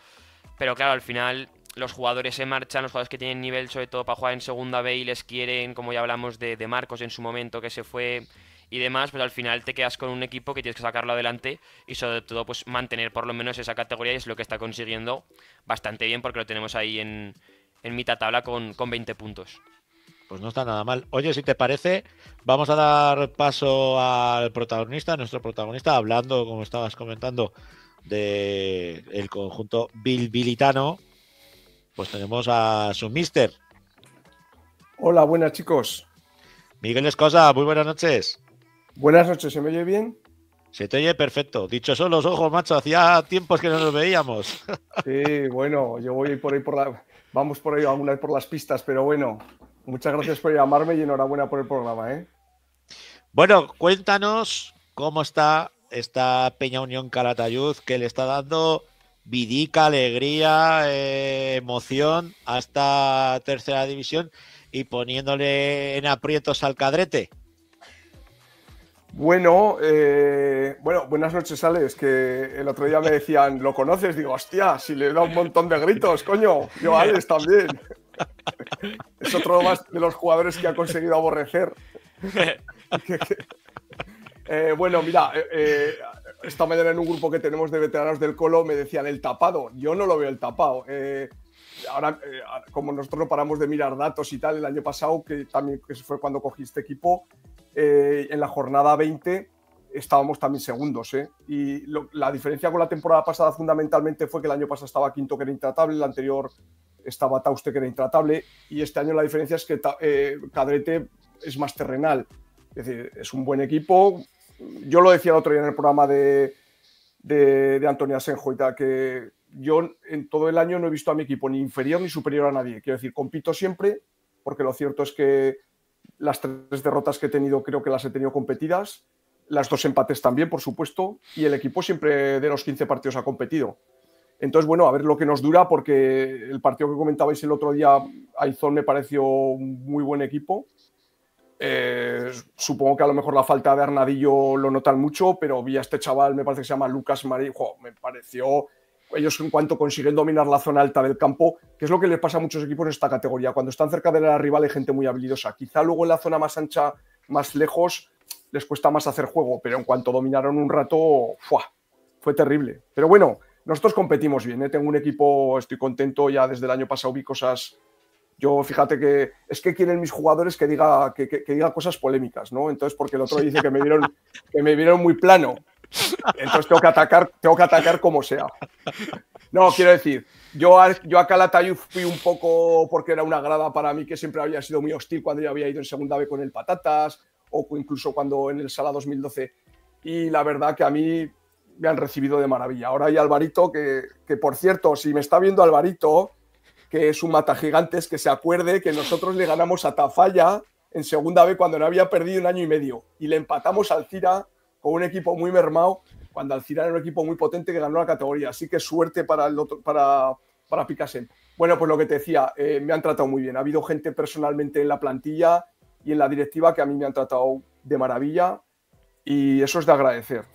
pero claro, al final los jugadores se marchan, los jugadores que tienen nivel sobre todo para jugar en segunda B y les quieren, como ya hablamos de Marcos en su momento que se fue y demás, pues al final te quedas con un equipo que tienes que sacarlo adelante y sobre todo pues mantener por lo menos esa categoría, y es lo que está consiguiendo bastante bien porque lo tenemos ahí en mitad tabla con 20 puntos. Pues no está nada mal. Oye, si te parece, vamos a dar paso al protagonista, nuestro protagonista, hablando, como estabas comentando, del conjunto bilbilitano. Pues tenemos a su mister. Hola, buenas chicos. Miguel Escosa, muy buenas noches. Buenas noches, ¿se me oye bien? Se te oye perfecto. Dicho son los ojos, macho, hacía tiempos que no nos veíamos. Sí, bueno, yo voy por ahí vamos por ahí alguna vez por las pistas, pero bueno, muchas gracias por llamarme y enhorabuena por el programa, ¿eh? Bueno, cuéntanos cómo está esta Peña Unión Calatayud, que le está dando vidica, alegría, emoción a esta tercera división y poniéndole en aprietos al Cadrete. Bueno, buenas noches, Alex, que el otro día me decían, ¿lo conoces? Digo, hostia, si le da un montón de gritos, coño, yo a Alex también. Es otro más de los jugadores que ha conseguido aborrecer. Bueno, mira, esta mañana en un grupo que tenemos de veteranos del Colo me decían el tapado. Yo no lo veo el tapado. Ahora, como nosotros no paramos de mirar datos y tal, el año pasado, que fue cuando cogí este equipo, en la jornada 20 estábamos también segundos. Y la diferencia con la temporada pasada fundamentalmente fue que el año pasado estaba Quinto, que era intratable, el anterior estaba Tauste, que era intratable, y este año la diferencia es que Cadrete es más terrenal. Es decir, es un buen equipo. Yo lo decía el otro día en el programa de Antonio Asenjo y tal, que yo en todo el año no he visto a mi equipo ni inferior ni superior a nadie. Quiero decir, compito siempre, porque lo cierto es que las 3 derrotas que he tenido creo que las he tenido competidas, las 2 empates también, por supuesto, y el equipo siempre de los 15 partidos ha competido. Entonces, bueno, a ver lo que nos dura, porque el partido que comentabais el otro día, Aizón me pareció un muy buen equipo. Supongo que a lo mejor la falta de Arnadillo lo notan mucho, pero vi a este chaval, me parece que se llama Lucas Marí, me pareció, ellos en cuanto consiguen dominar la zona alta del campo, que es lo que les pasa a muchos equipos en esta categoría, cuando están cerca de la rival hay gente muy habilidosa, quizá luego en la zona más ancha, más lejos, les cuesta más hacer juego, pero en cuanto dominaron un rato, fue terrible. Pero bueno, nosotros competimos bien, tengo un equipo, estoy contento, ya desde el año pasado vi cosas. Yo, fíjate que es que quieren mis jugadores que diga cosas polémicas, ¿no? Entonces, porque el otro dice que me vieron muy plano. Entonces tengo que atacar como sea. No, quiero decir, yo a Calatayud fui un poco porque era una grada para mí que siempre había sido muy hostil cuando yo había ido en segunda B con el Patatas o incluso cuando en el Sala 2012. Y la verdad que a mí me han recibido de maravilla. Ahora hay Alvarito, que por cierto, si me está viendo Alvarito, que es un matagigantes, que se acuerde que nosotros le ganamos a Tafalla en segunda B cuando no había perdido 1 año y medio y le empatamos al Alcira con un equipo muy mermado cuando Alcira era un equipo muy potente que ganó la categoría, así que suerte para Picasen. Bueno, pues lo que te decía, me han tratado muy bien, ha habido gente personalmente en la plantilla y en la directiva que a mí me han tratado de maravilla y eso es de agradecer,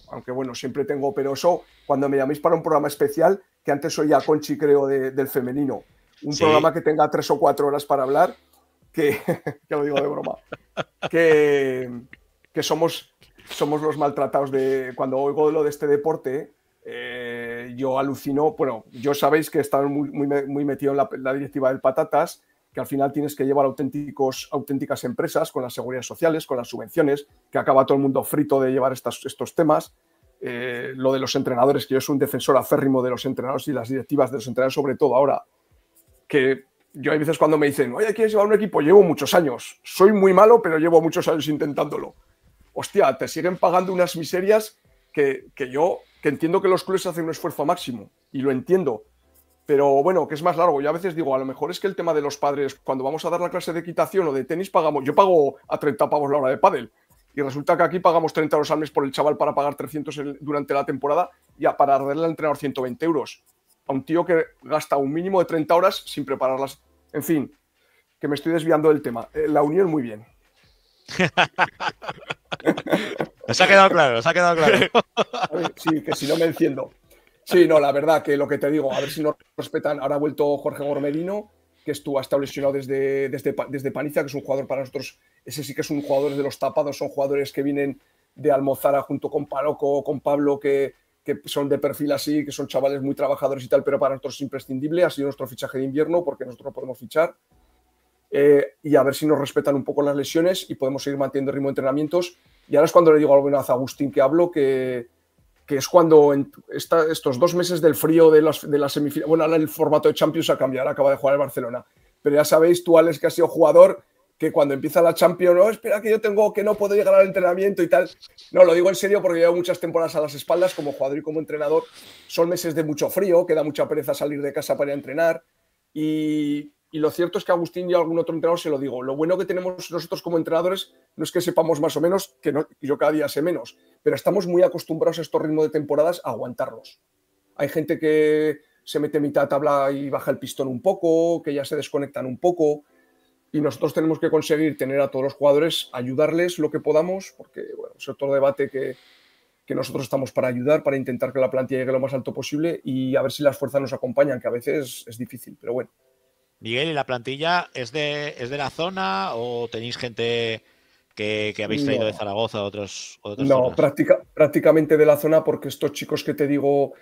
aunque bueno, siempre tengo, pero eso cuando me llaméis para un programa especial, que antes oía Conchi, creo, del femenino. Un programa que tenga 3 o 4 horas para hablar, que lo digo de broma, que somos los maltratados de... Cuando oigo lo de este deporte, yo alucino... Bueno, yo sabéis que he estado muy metido en la directiva del Patatas, que al final tienes que llevar auténticas empresas con las seguridades sociales, con las subvenciones, que acaba todo el mundo frito de llevar estos temas. Lo de los entrenadores, que yo soy un defensor aférrimo de los entrenadores y las directivas de los entrenadores, sobre todo ahora, que yo hay veces cuando me dicen, oye, ¿quieres llevar un equipo? Llevo muchos años, soy muy malo, pero llevo muchos años intentándolo. Hostia, te siguen pagando unas miserias que entiendo que los clubes hacen un esfuerzo máximo, y lo entiendo, Pero bueno, que es más largo. Yo a veces digo, a lo mejor es que el tema de los padres, cuando vamos a dar la clase de equitación o de tenis, yo pago a 30 pavos la hora de pádel. Y resulta que aquí pagamos 30 euros al mes por el chaval para pagar 300 durante la temporada y para darle al entrenador 120 euros. A un tío que gasta un mínimo de 30 horas sin prepararlas. En fin, que me estoy desviando del tema. La unión, muy bien. Nos ha quedado claro, nos ha quedado claro. Sí, que si no me enciendo. Sí, no, la verdad que lo que te digo, a ver si nos respetan. Ahora ha vuelto Jorge Gormerino, que ha estado lesionado desde Paniza, que es un jugador para nosotros, ese sí que es un jugador de los tapados, son jugadores que vienen de Almozara junto con Paloco, con Pablo, que son de perfil así, que son chavales muy trabajadores y tal, pero para nosotros es imprescindible, ha sido nuestro fichaje de invierno porque nosotros no podemos fichar. Y a ver si nos respetan un poco las lesiones y podemos seguir manteniendo el ritmo de entrenamientos. Y ahora es cuando le digo alguna vez a Agustín que hablo, que es cuando estos 2 meses del frío de la semifinal, bueno, ahora el formato de Champions ha cambiado, acaba de jugar el Barcelona, pero ya sabéis, tú, Alex, que has sido jugador, que cuando empieza la Champions, no, espera que no puedo llegar al entrenamiento y tal. No, lo digo en serio porque llevo muchas temporadas a las espaldas como jugador y como entrenador. Son meses de mucho frío, que da mucha pereza salir de casa para ir a entrenar y lo cierto es que a Agustín y a algún otro entrenador se lo digo. Lo bueno que tenemos nosotros como entrenadores no es que sepamos más o menos, que yo cada día sé menos, pero estamos muy acostumbrados a estos ritmos de temporadas a aguantarlos. Hay gente que se mete en mitad de tabla y baja el pistón un poco, que ya se desconectan un poco, y nosotros tenemos que conseguir tener a todos los jugadores, ayudarles lo que podamos, porque bueno, es otro debate que nosotros estamos para ayudar, para intentar que la plantilla llegue lo más alto posible y a ver si las fuerzas nos acompañan, que a veces es difícil, pero bueno. Miguel, ¿y la plantilla es de la zona o tenéis gente que habéis traído de Zaragoza o otras no, zonas? prácticamente de la zona, porque estos chicos que te digo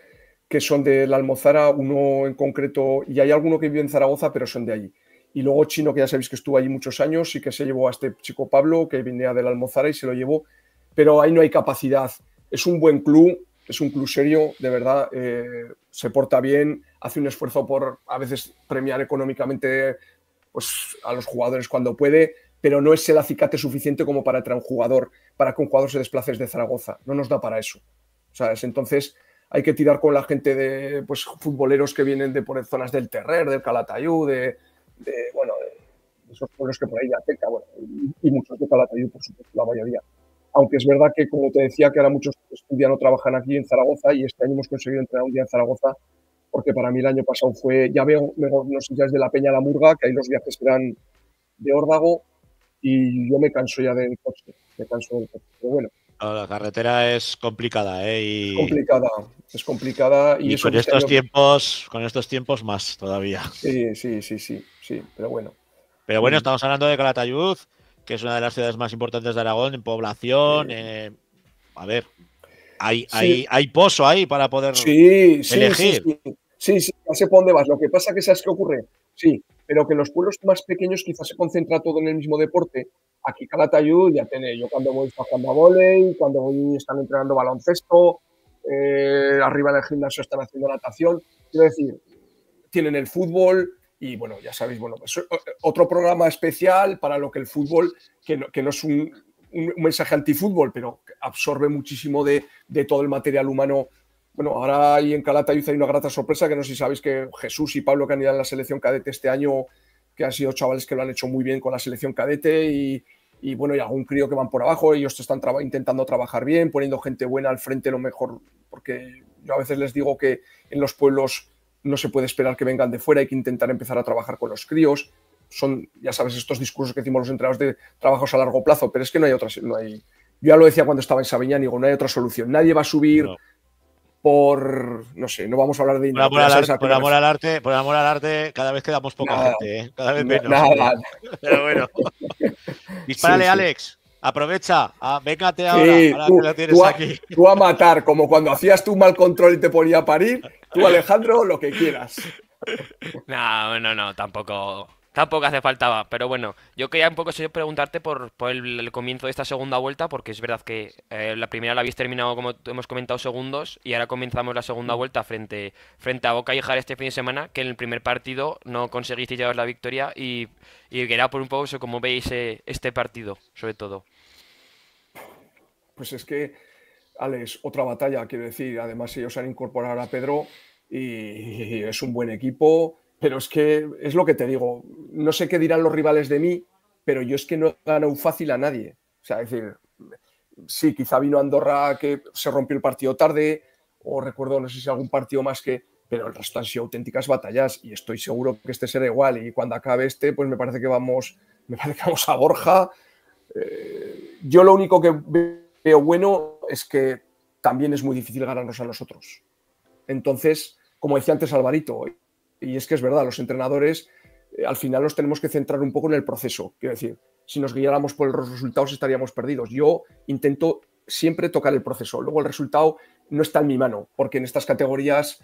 que son de la Almozara, uno en concreto, y hay alguno que vive en Zaragoza, pero son de allí. Y luego Chino, que ya sabéis que estuvo allí muchos años y que se llevó a este chico Pablo, que venía de la Almozara y se lo llevó, pero ahí no hay capacidad. Es un buen club, es un club serio, de verdad, se porta bien, hace un esfuerzo por a veces premiar económicamente pues, a los jugadores cuando puede, pero no es el acicate suficiente como para traer un jugador, para que un jugador se desplace desde Zaragoza. No nos da para eso, ¿sabes? Entonces hay que tirar con la gente de pues, futboleros que vienen de por zonas del Terrer, del Calatayud, de esos pueblos que por ahí de Ateca, bueno, y muchos de Calatayud, por supuesto, la mayoría. Aunque es verdad que, como te decía, que ahora muchos estudian o trabajan aquí en Zaragoza y este año hemos conseguido entrenar un día en Zaragoza porque para mí el año pasado fue, ya veo, no sé, ya es de la Peña a la Murga, que ahí los viajes eran de órdago y yo me canso ya del coche, pero bueno. La carretera es complicada, ¿eh? Es complicada y eso con estos tiempos más todavía. Sí, pero bueno. Pero bueno, estamos hablando de Calatayud, que es una de las ciudades más importantes de Aragón en población. A ver, hay pozo ahí para poder elegir. Sí, ya sé por dónde vas. Lo que pasa que ¿sabes qué ocurre? Sí, pero que en los pueblos más pequeños quizás se concentra todo en el mismo deporte. Aquí Calatayud, ya tenéis, yo cuando voy están jugando a vóley, cuando voy están entrenando baloncesto, arriba en el gimnasio están haciendo natación. Quiero decir, tienen el fútbol y bueno, ya sabéis, bueno, pues otro programa especial para lo que el fútbol, que no es un mensaje antifútbol, pero absorbe muchísimo de todo el material humano. Bueno, ahora ahí en Calatayud hay una grata sorpresa, que no sé si sabéis que Jesús y Pablo, que han ido en la selección cadete este año, que han sido chavales que lo han hecho muy bien con la selección cadete y bueno, y algún crío que van por abajo, ellos están intentando trabajar bien, poniendo gente buena al frente lo mejor, porque yo a veces les digo que en los pueblos no se puede esperar que vengan de fuera, hay que intentar empezar a trabajar con los críos. Son, ya sabes, estos discursos que decimos los entrenadores de trabajos a largo plazo, pero es que no hay otra. Yo ya lo decía cuando estaba en Sabiñán, digo, no hay otra solución. Nadie va a subir por, no sé, no vamos a hablar de dinero. Por amor al arte, cada vez quedamos poca gente, ¿eh? Cada vez menos. Nada. Pero bueno. Dispárale, Alex. Aprovecha, véngate ahora que lo tienes aquí. Tú a matar, como cuando hacías tú un mal control y te ponía a parir. Tú, Alejandro, lo que quieras. No, tampoco hace falta, pero bueno, yo quería un poco preguntarte por el comienzo de esta segunda vuelta, porque es verdad que la primera la habéis terminado, como hemos comentado, segundos, y ahora comenzamos la segunda vuelta frente a Boca y Jara este fin de semana, que en el primer partido no conseguisteis llevar la victoria, y quería por un poco eso, cómo veis este partido, sobre todo. Pues es que, Alex, otra batalla, quiero decir, además ellos han incorporado a Pedro, y es un buen equipo, pero es que es lo que te digo, no sé qué dirán los rivales de mí, pero yo es que no he ganado fácil a nadie. O sea, es decir, sí, quizá vino Andorra que se rompió el partido tarde, o recuerdo, no sé si algún partido más pero el resto han sido auténticas batallas y estoy seguro que este será igual. Y cuando acabe este, pues me parece que vamos a Borja. Yo lo único que veo bueno es que también es muy difícil ganarnos a nosotros. Entonces, como decía antes Alvarito, y es que es verdad, los entrenadores al final nos tenemos que centrar un poco en el proceso. Quiero decir, si nos guiáramos por los resultados estaríamos perdidos. Yo intento siempre tocar el proceso. Luego el resultado no está en mi mano, porque en estas categorías,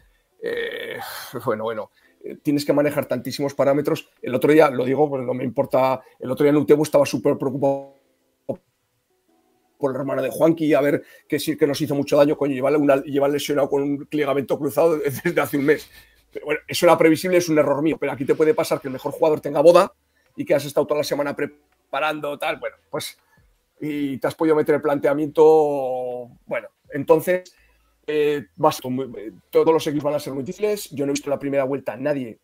tienes que manejar tantísimos parámetros. El otro día, lo digo, pues no me importa, el otro día en UTEBU estaba súper preocupado por el hermano de Juanqui, a ver que sí que nos hizo mucho daño, coño, lleva lesionado con un ligamento cruzado desde hace un mes. Pero bueno, eso era previsible, es un error mío, pero aquí te puede pasar que el mejor jugador tenga boda y que has estado toda la semana preparando, tal, bueno, pues, y te has podido meter el planteamiento, bueno, entonces, todos los equipos van a ser muy difíciles. Yo no he visto la primera vuelta a nadie,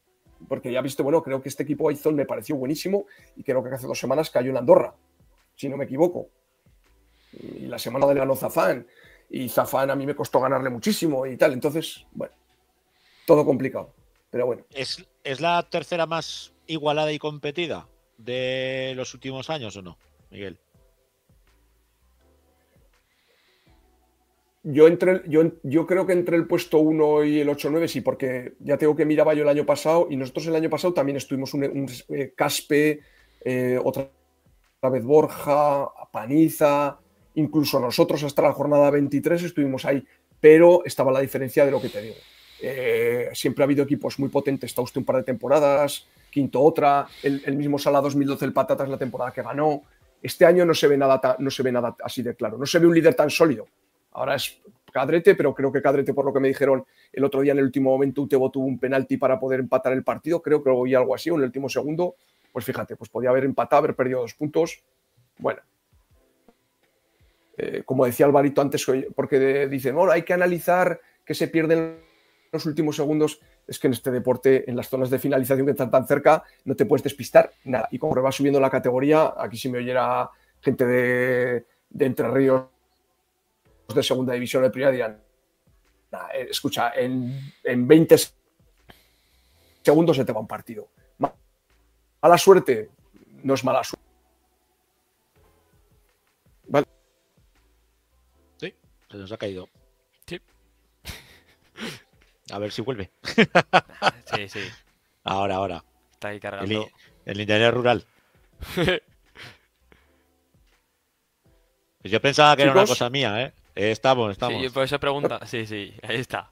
porque ya viste, bueno, creo que este equipo Aizón me pareció buenísimo y creo que hace 2 semanas cayó en Andorra, si no me equivoco. Y la semana le ganó Zafán, y Zafán a mí me costó ganarle muchísimo y tal, entonces, bueno, todo complicado, pero bueno. ¿Es la tercera más igualada y competida de los últimos años o no, Miguel? Yo creo que entre el puesto 1 y el 8-9 sí, porque ya tengo que miraba yo el año pasado y nosotros el año pasado también estuvimos un Caspe, otra vez Borja, Paniza, incluso nosotros hasta la jornada 23 estuvimos ahí, pero estaba la diferencia de lo que te digo. Siempre ha habido equipos muy potentes, Tauste un par de temporadas, Quinto otra, el mismo Sala 2012 el Patatas la temporada que ganó. Este año no se ve nada así de claro, no se ve un líder tan sólido. Ahora es Cadrete, pero creo que Cadrete, por lo que me dijeron el otro día en el último momento, Utebo tuvo un penalti para poder empatar el partido, creo que oí algo así, o en el último segundo, pues fíjate, pues podía haber empatado, haber perdido 2 puntos. Bueno, como decía Alvarito antes, porque dicen, bueno, hay que analizar que se pierden los últimos segundos. Es que en este deporte, en las zonas de finalización que están tan cerca, no te puedes despistar nada. Y como va subiendo la categoría, aquí si me oyera gente de Entre Ríos, de segunda división de primera, dirán, escucha, en 20 segundos se te va un partido. Mala suerte, no es mala suerte. Vale. Sí, se nos ha caído. Sí. A ver si vuelve. Sí, sí. Ahora. Está ahí cargando. El internet rural. Pues yo pensaba que era una cosa mía, ¿eh? Estamos. Sí, por eso pregunta. Sí, ahí está.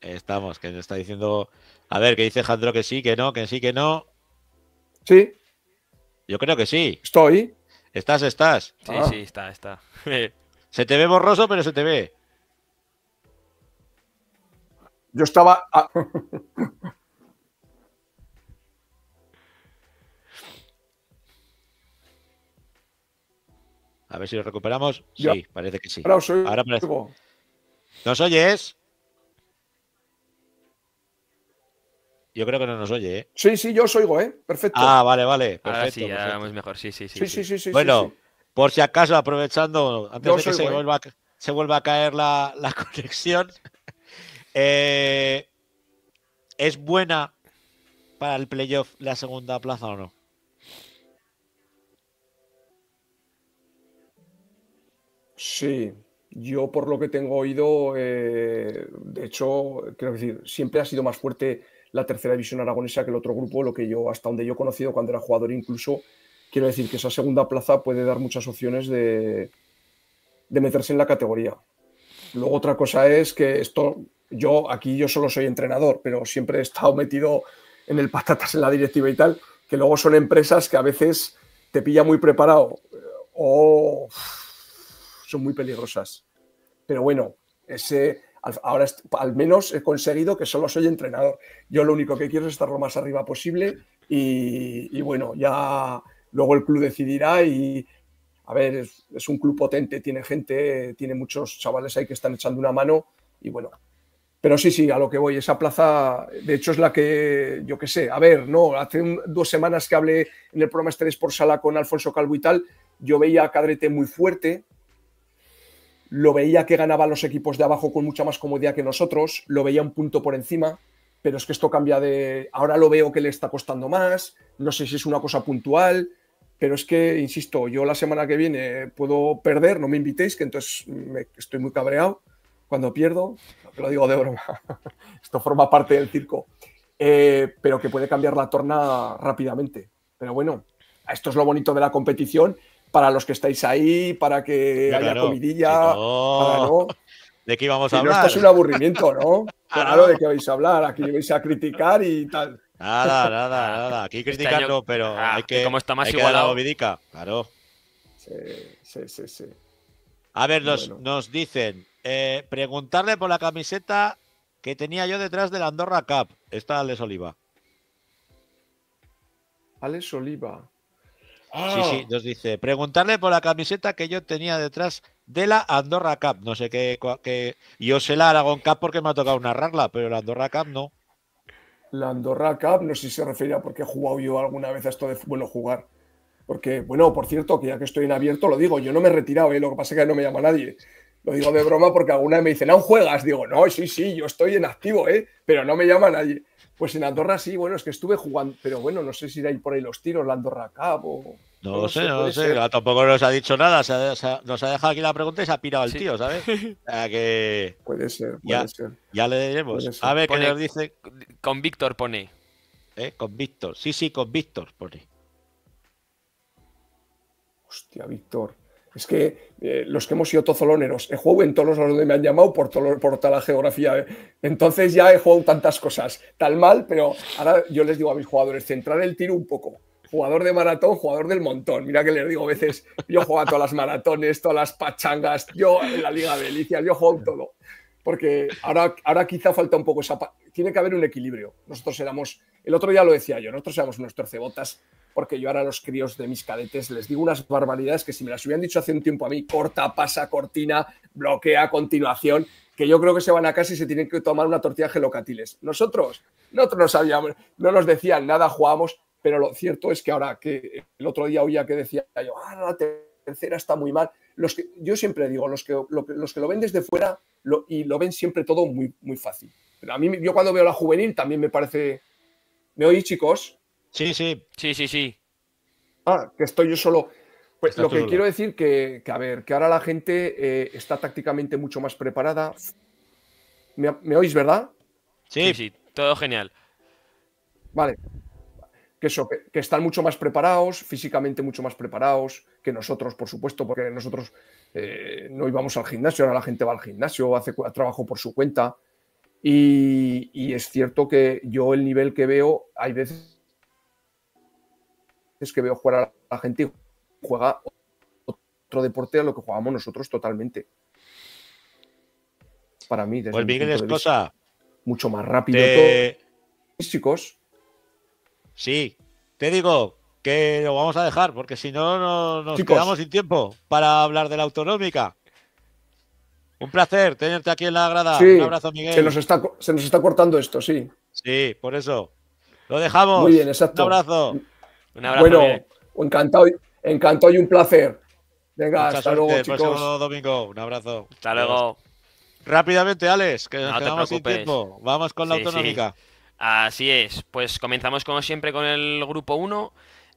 Estamos, que nos está diciendo. A ver, que dice Jandro que sí, que no, que sí, que no. Sí. Yo creo que sí. Estoy. Estás. Sí, está. Se te ve borroso, pero se te ve. Yo estaba. A ver si lo recuperamos. Ya. Sí, parece que sí. Ahora parece. ¿Nos oyes? Yo creo que no nos oye, ¿eh? Sí, yo os oigo, ¿eh? Perfecto. Ah, vale. Perfecto. Ahora sí, ahora vamos mejor. Sí. Sí. Bueno, por si acaso, aprovechando, antes Yo de que se vuelva a caer la conexión, ¿es buena para el playoff la segunda plaza o no? Sí, yo por lo que tengo oído, de hecho, quiero decir, siempre ha sido más fuerte la tercera división aragonesa que el otro grupo, hasta donde yo he conocido cuando era jugador incluso, quiero decir que esa segunda plaza puede dar muchas opciones de meterse en la categoría. Luego otra cosa es que yo solo soy entrenador, pero siempre he estado metido en el Patatas, en la directiva y tal, que luego son empresas que a veces te pilla muy preparado o son muy peligrosas. Pero bueno, ahora al menos he conseguido que solo soy entrenador. Yo lo único que quiero es estar lo más arriba posible y bueno, ya luego el club decidirá y a ver, es un club potente, tiene gente, tiene muchos chavales ahí que están echando una mano y bueno, Pero sí, a lo que voy, esa plaza, de hecho, es la que, yo qué sé, a ver, no, hace 2 semanas que hablé en el programa este de Sport Sala con Alfonso Calvo y tal, yo veía a Cadrete muy fuerte, lo veía que ganaba los equipos de abajo con mucha más comodidad que nosotros, lo veía un punto por encima, pero es que esto cambia de... Ahora lo veo que le está costando más, no sé si es una cosa puntual, pero es que, insisto, yo la semana que viene puedo perder, no me invitéis, que entonces estoy muy cabreado cuando pierdo, te lo digo de broma, esto forma parte del circo, pero que puede cambiar la torna rápidamente. Pero bueno, esto es lo bonito de la competición, para los que estáis ahí, para que haya comidilla, para no... ¿De qué íbamos si a hablar? No, esto es un aburrimiento, ¿no? Claro, ¿de qué vais a hablar? Aquí vais a criticar y tal. Nada. Aquí criticar no, pero hay que... Como está más hay que igualado. dar la movidica, claro. Sí. A ver, Bueno. nos dicen, preguntarle por la camiseta que tenía yo detrás de la Andorra Cup. Esta Alex Oliva. Alex Oliva. Sí, nos dice, preguntarle por la camiseta que yo tenía detrás de la Andorra Cup. No sé qué... Yo sé la Aragón Cup porque me ha tocado narrarla, pero la Andorra Cup no. La Andorra Cup, no sé si se refería porque he jugado yo alguna vez a esto de, bueno, jugar. Porque, bueno, por cierto, que ya que estoy en abierto, lo digo, yo no me he retirado, lo que pasa es que no me llama nadie. Lo digo de broma porque alguna vez me dicen, ¿aún juegas? Digo, no, sí, yo estoy en activo, pero no me llama nadie. Pues en Andorra sí, bueno, es que estuve jugando, pero bueno, no sé si irá ahí por ahí los tiros, la Andorra Cup o... No lo sé. Tampoco nos ha dicho nada. Nos ha dejado aquí la pregunta y se ha pirado el tío, ¿sabes? O sea que... Puede ser. Ya le diremos. A ver qué nos dice. Con Víctor pone. Con Víctor. Sí, con Víctor pone. Hostia, Víctor. Es que los que hemos sido tozoloneros, he jugado en todos los donde me han llamado por toda la geografía. Entonces ya he jugado tantas cosas. Tal mal, pero ahora yo les digo a mis jugadores, centrar el tiro un poco. Jugador de maratón, jugador del montón. Mira que les digo a veces, yo juego a todas las maratones, todas las pachangas, yo en la Liga de Delicias, yo juego todo. Porque ahora quizá falta un poco esa... Tiene que haber un equilibrio. Nosotros éramos... El otro día lo decía yo, nosotros éramos unos torcebotas, porque yo ahora a los críos de mis cadetes les digo unas barbaridades que si me las hubieran dicho hace un tiempo a mí, corta, pasa, cortina, bloquea a continuación, que yo creo que se van a casa y se tienen que tomar una tortilla de gelocatiles. Nosotros no sabíamos, no nos decían nada, jugábamos... Pero lo cierto es que ahora que el otro día oía que decía yo, la tercera está muy mal. Yo siempre digo, los que lo ven desde fuera y lo ven siempre todo muy, muy fácil. Pero a mí, yo cuando veo la juvenil también me parece... ¿Me oís, chicos? Sí. Que estoy yo solo. Pues Está lo que solo. quiero decir que ahora la gente está tácticamente mucho más preparada. ¿Me oís, verdad? Sí, todo genial. Vale. Que están mucho más preparados, físicamente mucho más preparados que nosotros, por supuesto, porque nosotros no íbamos al gimnasio, ahora la gente va al gimnasio, hace trabajo por su cuenta. Y es cierto que yo el nivel que veo, hay veces que veo jugar a la gente y juega otro deporte a lo que jugamos nosotros totalmente. Para mí, desde Pues mi Miguel punto de vista, Escosa. mucho más rápido todo. Chicos. Sí, te digo que lo vamos a dejar porque si no nos Chicos. quedamos sin tiempo para hablar de la autonómica. Un placer tenerte aquí en la grada. Sí, Un abrazo, Miguel. se nos está cortando esto, sí. Sí, por eso. Lo dejamos. Muy bien, exacto. Un abrazo. Un abrazo. Bueno, encantado y un placer. Venga, Mucha hasta suerte luego, el próximo chicos. domingo. Un abrazo. Hasta luego. Rápidamente, Alex, que nos No te quedamos sin preocupes. tiempo. Vamos con la Sí, autonómica. Así es, pues comenzamos como siempre con el grupo 1,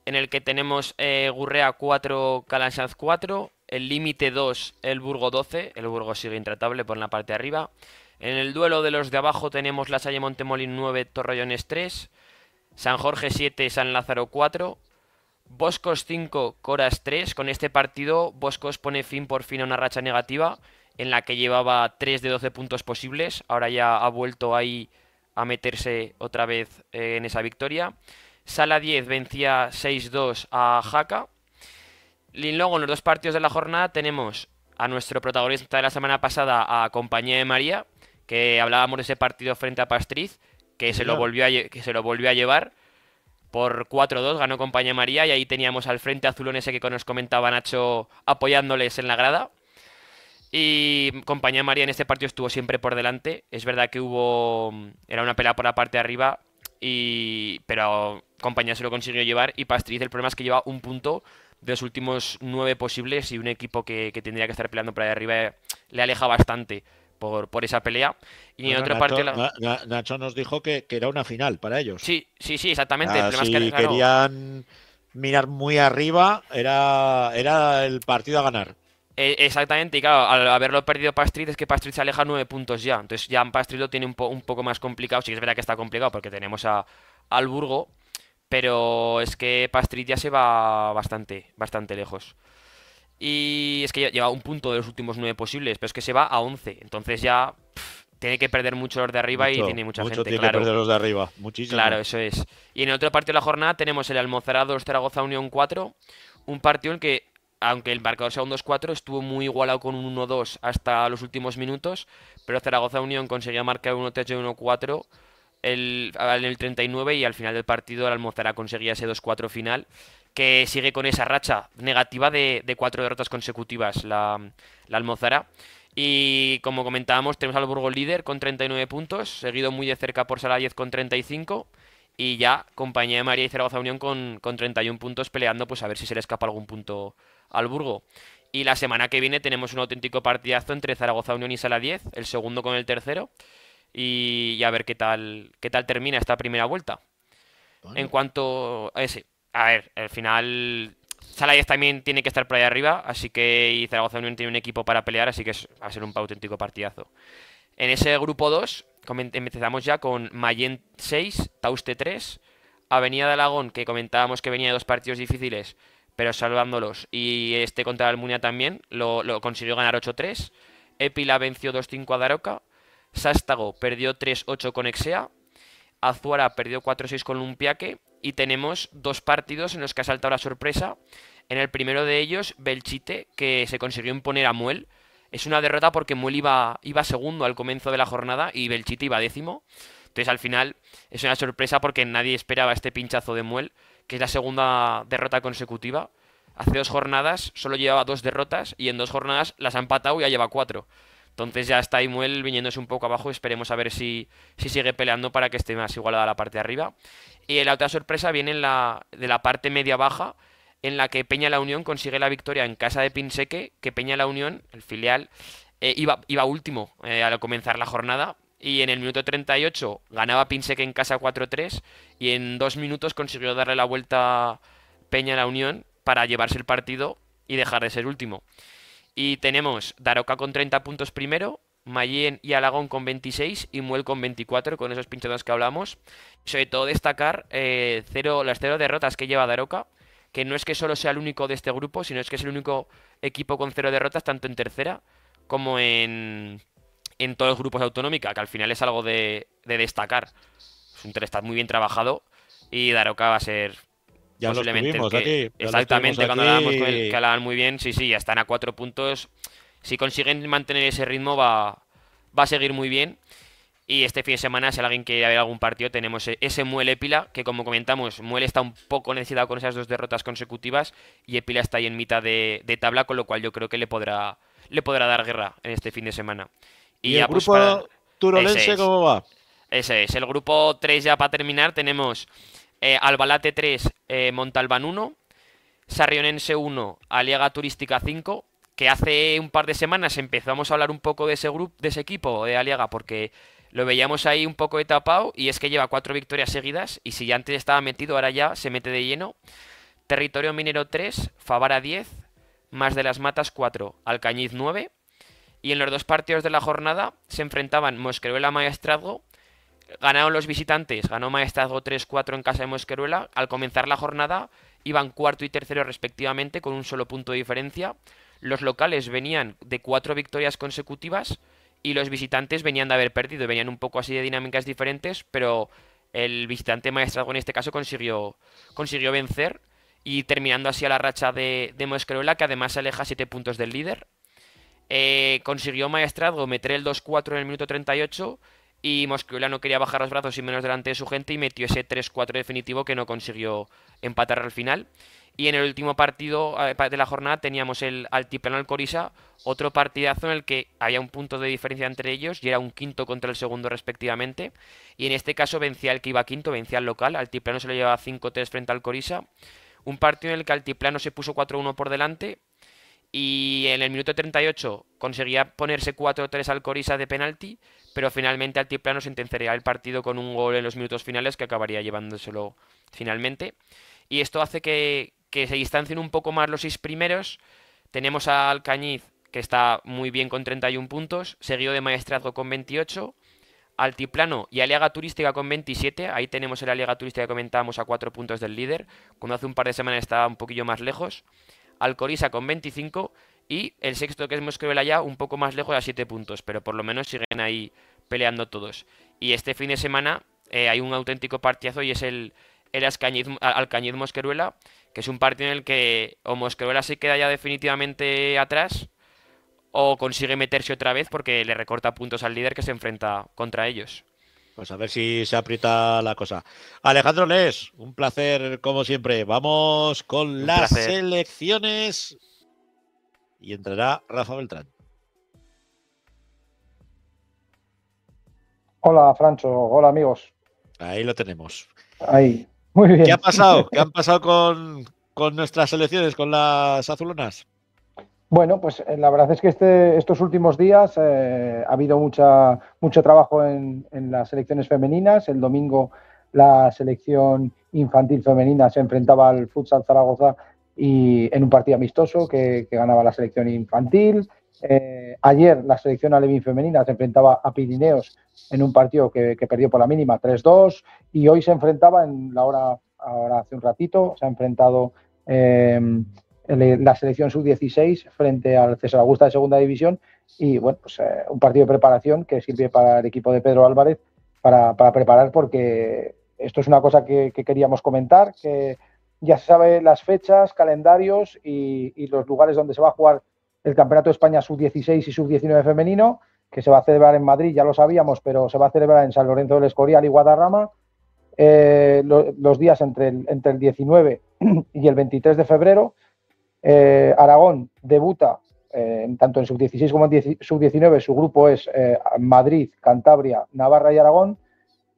en el que tenemos Gurrea 4, Calansanz 4, el límite 2, el Burgo 12, el Burgo sigue intratable por la parte de arriba. En el duelo de los de abajo tenemos La Salle Montemolín 9, Torrellones 3, San Jorge 7, San Lázaro 4, Boscos 5, Coras 3. Con este partido Boscos pone fin por fin a una racha negativa en la que llevaba 3 de 12 puntos posibles, ahora ya ha vuelto ahí a meterse otra vez en esa victoria. Sala 10 vencía 6-2 a Jaca. Y luego en los dos partidos de la jornada tenemos a nuestro protagonista de la semana pasada, a Compañía de María, que hablábamos de ese partido frente a Pastriz, que se lo volvió a llevar por 4-2, ganó Compañía de María, y ahí teníamos al Frente Azulón ese que nos comentaba Nacho apoyándoles en la grada. Y Compañía María en este partido estuvo siempre por delante. Es verdad que era una pelea por la parte de arriba, pero Compañía se lo consiguió llevar. Y Pastriz, el problema es que lleva un punto de los últimos 9 posibles. Y un equipo que tendría que estar peleando por ahí arriba le aleja bastante por esa pelea. Y en otra parte. Nacho nos dijo que era una final para ellos. Sí, exactamente. El problema Si es que, claro, querían mirar muy arriba, era el partido a ganar. Exactamente, y claro, al haberlo perdido Pastriz, es que Pastriz se aleja 9 puntos ya. Entonces ya Pastriz lo tiene un poco más complicado. Sí que es verdad que está complicado porque tenemos al Burgo, pero es que Pastriz ya se va bastante lejos. Y es que lleva un punto de los últimos 9 posibles, pero es que se va a 11. Entonces ya tiene que perder mucho los de arriba y tiene mucha gente, tiene claro. que perder los de arriba, muchísimo. Claro, eso es. Y en el otro partido de la jornada tenemos el Almozara 2, Zaragoza Unión 4. Un partido en que, aunque el marcador sea un 2-4, estuvo muy igualado con un 1-2 hasta los últimos minutos, pero Zaragoza Unión conseguía marcar 1-3 y 1-4 en el 39 y al final del partido el Almozara conseguía ese 2-4 final, que sigue con esa racha negativa de 4 derrotas consecutivas la Almozara. Y como comentábamos, tenemos al Burgos líder con 39 puntos, seguido muy de cerca por Sala 10 con 35. Y ya Compañía de María y Zaragoza Unión con 31 puntos peleando, pues a ver si se le escapa algún punto al Burgo. Y la semana que viene tenemos un auténtico partidazo entre Zaragoza Unión y Sala 10, el segundo con el tercero. Y a ver qué tal termina esta primera vuelta. Bueno. En cuanto a ese, a ver, al final Sala 10 también tiene que estar por ahí arriba, así que y Zaragoza Unión tiene un equipo para pelear, así que va a ser un auténtico partidazo. En ese grupo 2 empezamos ya con Mayén 6, Tauste 3, Avenida de Alagón, que comentábamos que venía de 2 partidos difíciles, pero salvándolos, y este contra Almunia también lo consiguió ganar 8-3. Épila venció 2-5 a Daroca, Sástago perdió 3-8 con Exea, Azuara perdió 4-6 con Lumpiaque, y tenemos 2 partidos en los que ha saltado la sorpresa. En el primero de ellos, Belchite, que se consiguió imponer a Muel. Es una derrota porque Muel iba segundo al comienzo de la jornada y Belchite iba décimo. Entonces al final es una sorpresa porque nadie esperaba este pinchazo de Muel, que es la segunda derrota consecutiva. Hace 2 jornadas solo llevaba 2 derrotas y en 2 jornadas las ha empatado y ya lleva 4. Entonces ya está ahí Muel viniéndose un poco abajo. Esperemos a ver si sigue peleando para que esté más igualada la parte de arriba. Y la otra sorpresa viene de la parte media-baja, en la que Peña La Unión consigue la victoria en casa de Pinseque, que Peña La Unión, el filial, iba último al comenzar la jornada. Y en el minuto 38 ganaba Pinseque en casa 4-3 y en 2 minutos consiguió darle la vuelta Peña La Unión para llevarse el partido y dejar de ser último. Y tenemos Daroca con 30 puntos primero, Mayén y Alagón con 26 y Muel con 24, con esos pinchados que hablamos. Sobre todo destacar las 0 derrotas que lleva Daroca, que no es que solo sea el único de este grupo, sino es que es el único equipo con 0 derrotas, tanto en tercera como en todos los grupos de autonómica, que al final es algo de destacar. Es un está muy bien trabajado y Daroca va a ser ya posiblemente los tuvimos aquí. Exactamente, cuando hablábamos con él, que hablaban muy bien, sí, ya están a 4 puntos. Si consiguen mantener ese ritmo va a seguir muy bien. Y este fin de semana, si alguien quiere ver algún partido, tenemos ese Muel Épila, que como comentamos, Muel está un poco necesitado con esas 2 derrotas consecutivas y Épila está ahí en mitad de tabla, con lo cual yo creo que le podrá dar guerra en este fin de semana. ¿Y el grupo turolense cómo va? Ese es, el grupo 3 ya para terminar, tenemos Albalate 3, Montalbán 1, Sarrionense 1, Aliaga Turística 5, que hace un par de semanas empezamos a hablar un poco de ese equipo de Aliaga porque lo veíamos ahí un poco etapado y es que lleva 4 victorias seguidas y si ya antes estaba metido, ahora ya se mete de lleno. Territorio Minero 3, Favara 10, Más de las Matas 4, Alcañiz 9. Y en los 2 partidos de la jornada se enfrentaban Mosqueruela Maestrazgo. Ganaron los visitantes, ganó Maestrazgo 3-4 en casa de Mosqueruela. Al comenzar la jornada iban cuarto y tercero respectivamente con un solo punto de diferencia. Los locales venían de 4 victorias consecutivas y los visitantes venían de haber perdido. Venían un poco así de dinámicas diferentes, pero el visitante Maestrazgo en este caso consiguió vencer y terminando así a la racha de Mosqueruela, que además se aleja 7 puntos del líder. Consiguió Maestrazgo meter el 2-4 en el minuto 38 y Mosquera no quería bajar los brazos y menos delante de su gente y metió ese 3-4 definitivo que no consiguió empatar al final. Y en el último partido de la jornada teníamos el Altiplano Alcorisa, otro partidazo en el que había un punto de diferencia entre ellos y era un quinto contra el segundo respectivamente. Y en este caso vencía el que iba quinto, vencía al local. Altiplano se lo llevaba 5-3 frente al Alcorisa. Un partido en el que Altiplano se puso 4-1 por delante y en el minuto 38 conseguía ponerse 4-3 al Alcorisa de penalti, pero finalmente Altiplano sentenciaría el partido con un gol en los minutos finales que acabaría llevándoselo finalmente. Y esto hace que se distancien un poco más los 6 primeros. Tenemos a Alcañiz, que está muy bien con 31 puntos, seguido de Maestrazgo con 28, Altiplano y Aliaga Turística con 27. Ahí tenemos el Aliaga Turística que comentábamos a 4 puntos del líder, cuando hace un par de semanas estaba un poquillo más lejos. Alcorisa con 25 y el sexto, que es Mosquera, ya un poco más lejos a 7 puntos, pero por lo menos siguen ahí peleando todos. Y este fin de semana hay un auténtico partidazo y es el Alcañiz Mosqueruela, que es un partido en el que o Mosqueruela se queda ya definitivamente atrás o consigue meterse otra vez porque le recorta puntos al líder que se enfrenta contra ellos. Pues a ver si se aprieta la cosa. Alejandro Les, un placer como siempre. Vamos con las selecciones y entrará Rafa Beltrán. Hola, Francho. Hola, amigos. Ahí lo tenemos. Ahí. Muy bien. ¿Qué ha pasado? ¿Qué han pasado con nuestras selecciones, con las azulonas? Bueno, pues la verdad es que estos últimos días ha habido mucho trabajo en las selecciones femeninas. El domingo la selección infantil femenina se enfrentaba al Futsal Zaragoza y en un partido amistoso que ganaba la selección infantil. Ayer la selección alevín femenina se enfrentaba a Pirineos en un partido que perdió por la mínima 3-2 y hoy se enfrentaba ahora hace un ratito, se ha enfrentado la selección sub-16 frente al César Augusta de segunda división y bueno, pues un partido de preparación que sirve para el equipo de Pedro Álvarez para preparar, porque esto es una cosa que queríamos comentar, que ya se sabe las fechas, calendarios y los lugares donde se va a jugar el Campeonato de España sub-16 y sub-19 femenino, que se va a celebrar en Madrid, ya lo sabíamos, pero se va a celebrar en San Lorenzo del Escorial y Guadarrama los días entre el 19 y el 23 de febrero. Aragón debuta tanto en sub-16 como en sub-19. Su grupo es Madrid, Cantabria, Navarra y Aragón.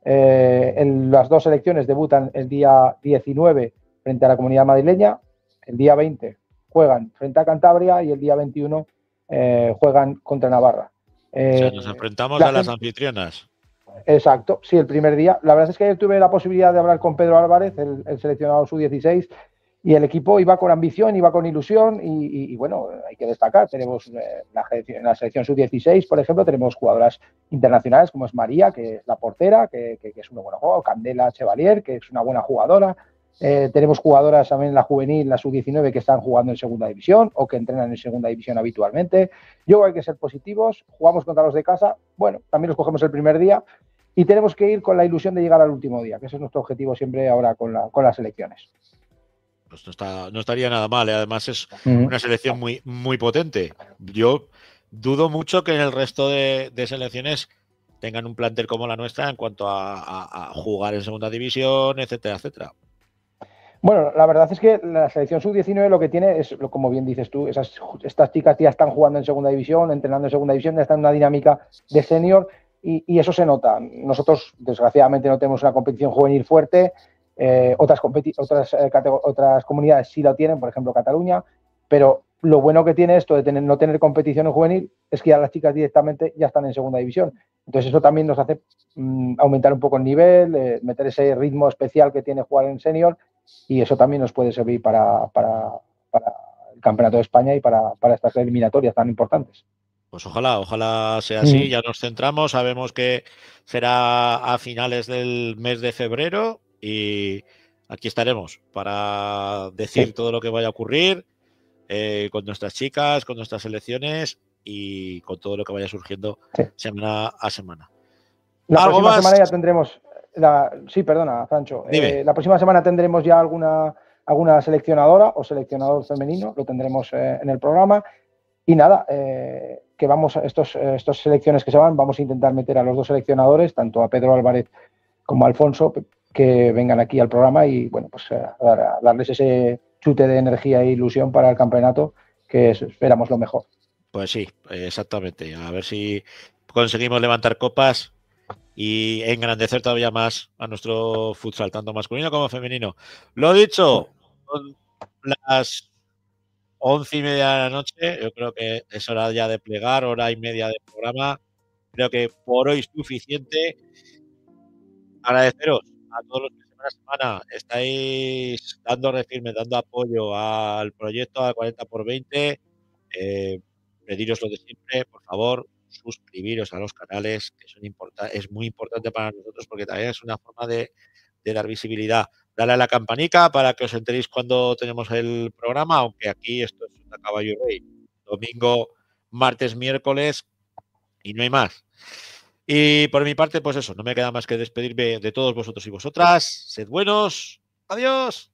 Las dos selecciones debutan el día 19 frente a la Comunidad Madrileña. El día 20 juegan frente a Cantabria y el día 21 juegan contra Navarra. O sea, nos enfrentamos a las anfitrionas. Exacto, sí, el primer día. La verdad es que ayer tuve la posibilidad de hablar con Pedro Álvarez, el seleccionado sub-16, y el equipo iba con ambición, iba con ilusión y bueno, hay que destacar, tenemos en la selección sub-16, por ejemplo, tenemos jugadoras internacionales como es María, que es la portera, que es una buena jugadora, Candela Chevalier, que es una buena jugadora. Tenemos jugadoras también en la juvenil, la sub-19, que están jugando en segunda división o que entrenan en segunda división habitualmente. Yo creo que hay que ser positivos, jugamos contra los de casa, bueno, también los cogemos el primer día y tenemos que ir con la ilusión de llegar al último día, que ese es nuestro objetivo siempre ahora con las selecciones. Pues no estaría nada mal, además es una selección muy, muy potente. Yo dudo mucho que en el resto de selecciones tengan un plantel como la nuestra en cuanto a jugar en segunda división, etcétera, etcétera. Bueno, la verdad es que la selección sub-19 lo que tiene es, como bien dices tú, estas chicas ya están jugando en segunda división, entrenando en segunda división, ya están en una dinámica de senior y eso se nota. Nosotros, desgraciadamente, no tenemos una competición juvenil fuerte. Otras comunidades sí lo tienen, por ejemplo Cataluña, pero lo bueno que tiene esto de no tener competición en juvenil es que ya las chicas directamente ya están en segunda división. Entonces eso también nos hace aumentar un poco el nivel, meter ese ritmo especial que tiene jugar en senior, y eso también nos puede servir para el Campeonato de España y para estas eliminatorias tan importantes. Pues ojalá sea así. Ya nos centramos, sabemos que será a finales del mes de febrero y aquí estaremos para decir todo lo que vaya a ocurrir con nuestras chicas, con nuestras selecciones y con todo lo que vaya surgiendo semana a semana. La próxima semana ya tendremos... Sí, perdona, Francho. La próxima semana tendremos ya alguna seleccionadora o seleccionador femenino, lo tendremos en el programa. Y nada, que vamos a estas selecciones que se van, vamos a intentar meter a los dos seleccionadores, tanto a Pedro Álvarez como a Alfonso, que vengan aquí al programa y bueno, pues darles ese chute de energía e ilusión para el campeonato, que esperamos lo mejor. Pues sí, exactamente. A ver si conseguimos levantar copas y engrandecer todavía más a nuestro futsal, tanto masculino como femenino. Lo dicho, son las 11:30 de la noche. Yo creo que es hora ya de plegar, hora y media de programa. Creo que por hoy es suficiente. Agradeceros a todos los que semana a semana estáis dando refirme, dando apoyo al proyecto a 40x20. Pediros lo de siempre, por favor, suscribiros a los canales, que es muy importante para nosotros porque también es una forma de dar visibilidad. Dale a la campanica para que os enteréis cuando tenemos el programa, aunque aquí esto es una caballo y rey. Domingo, martes, miércoles y no hay más. Y por mi parte, pues eso, no me queda más que despedirme de todos vosotros y vosotras. Sed buenos. Adiós.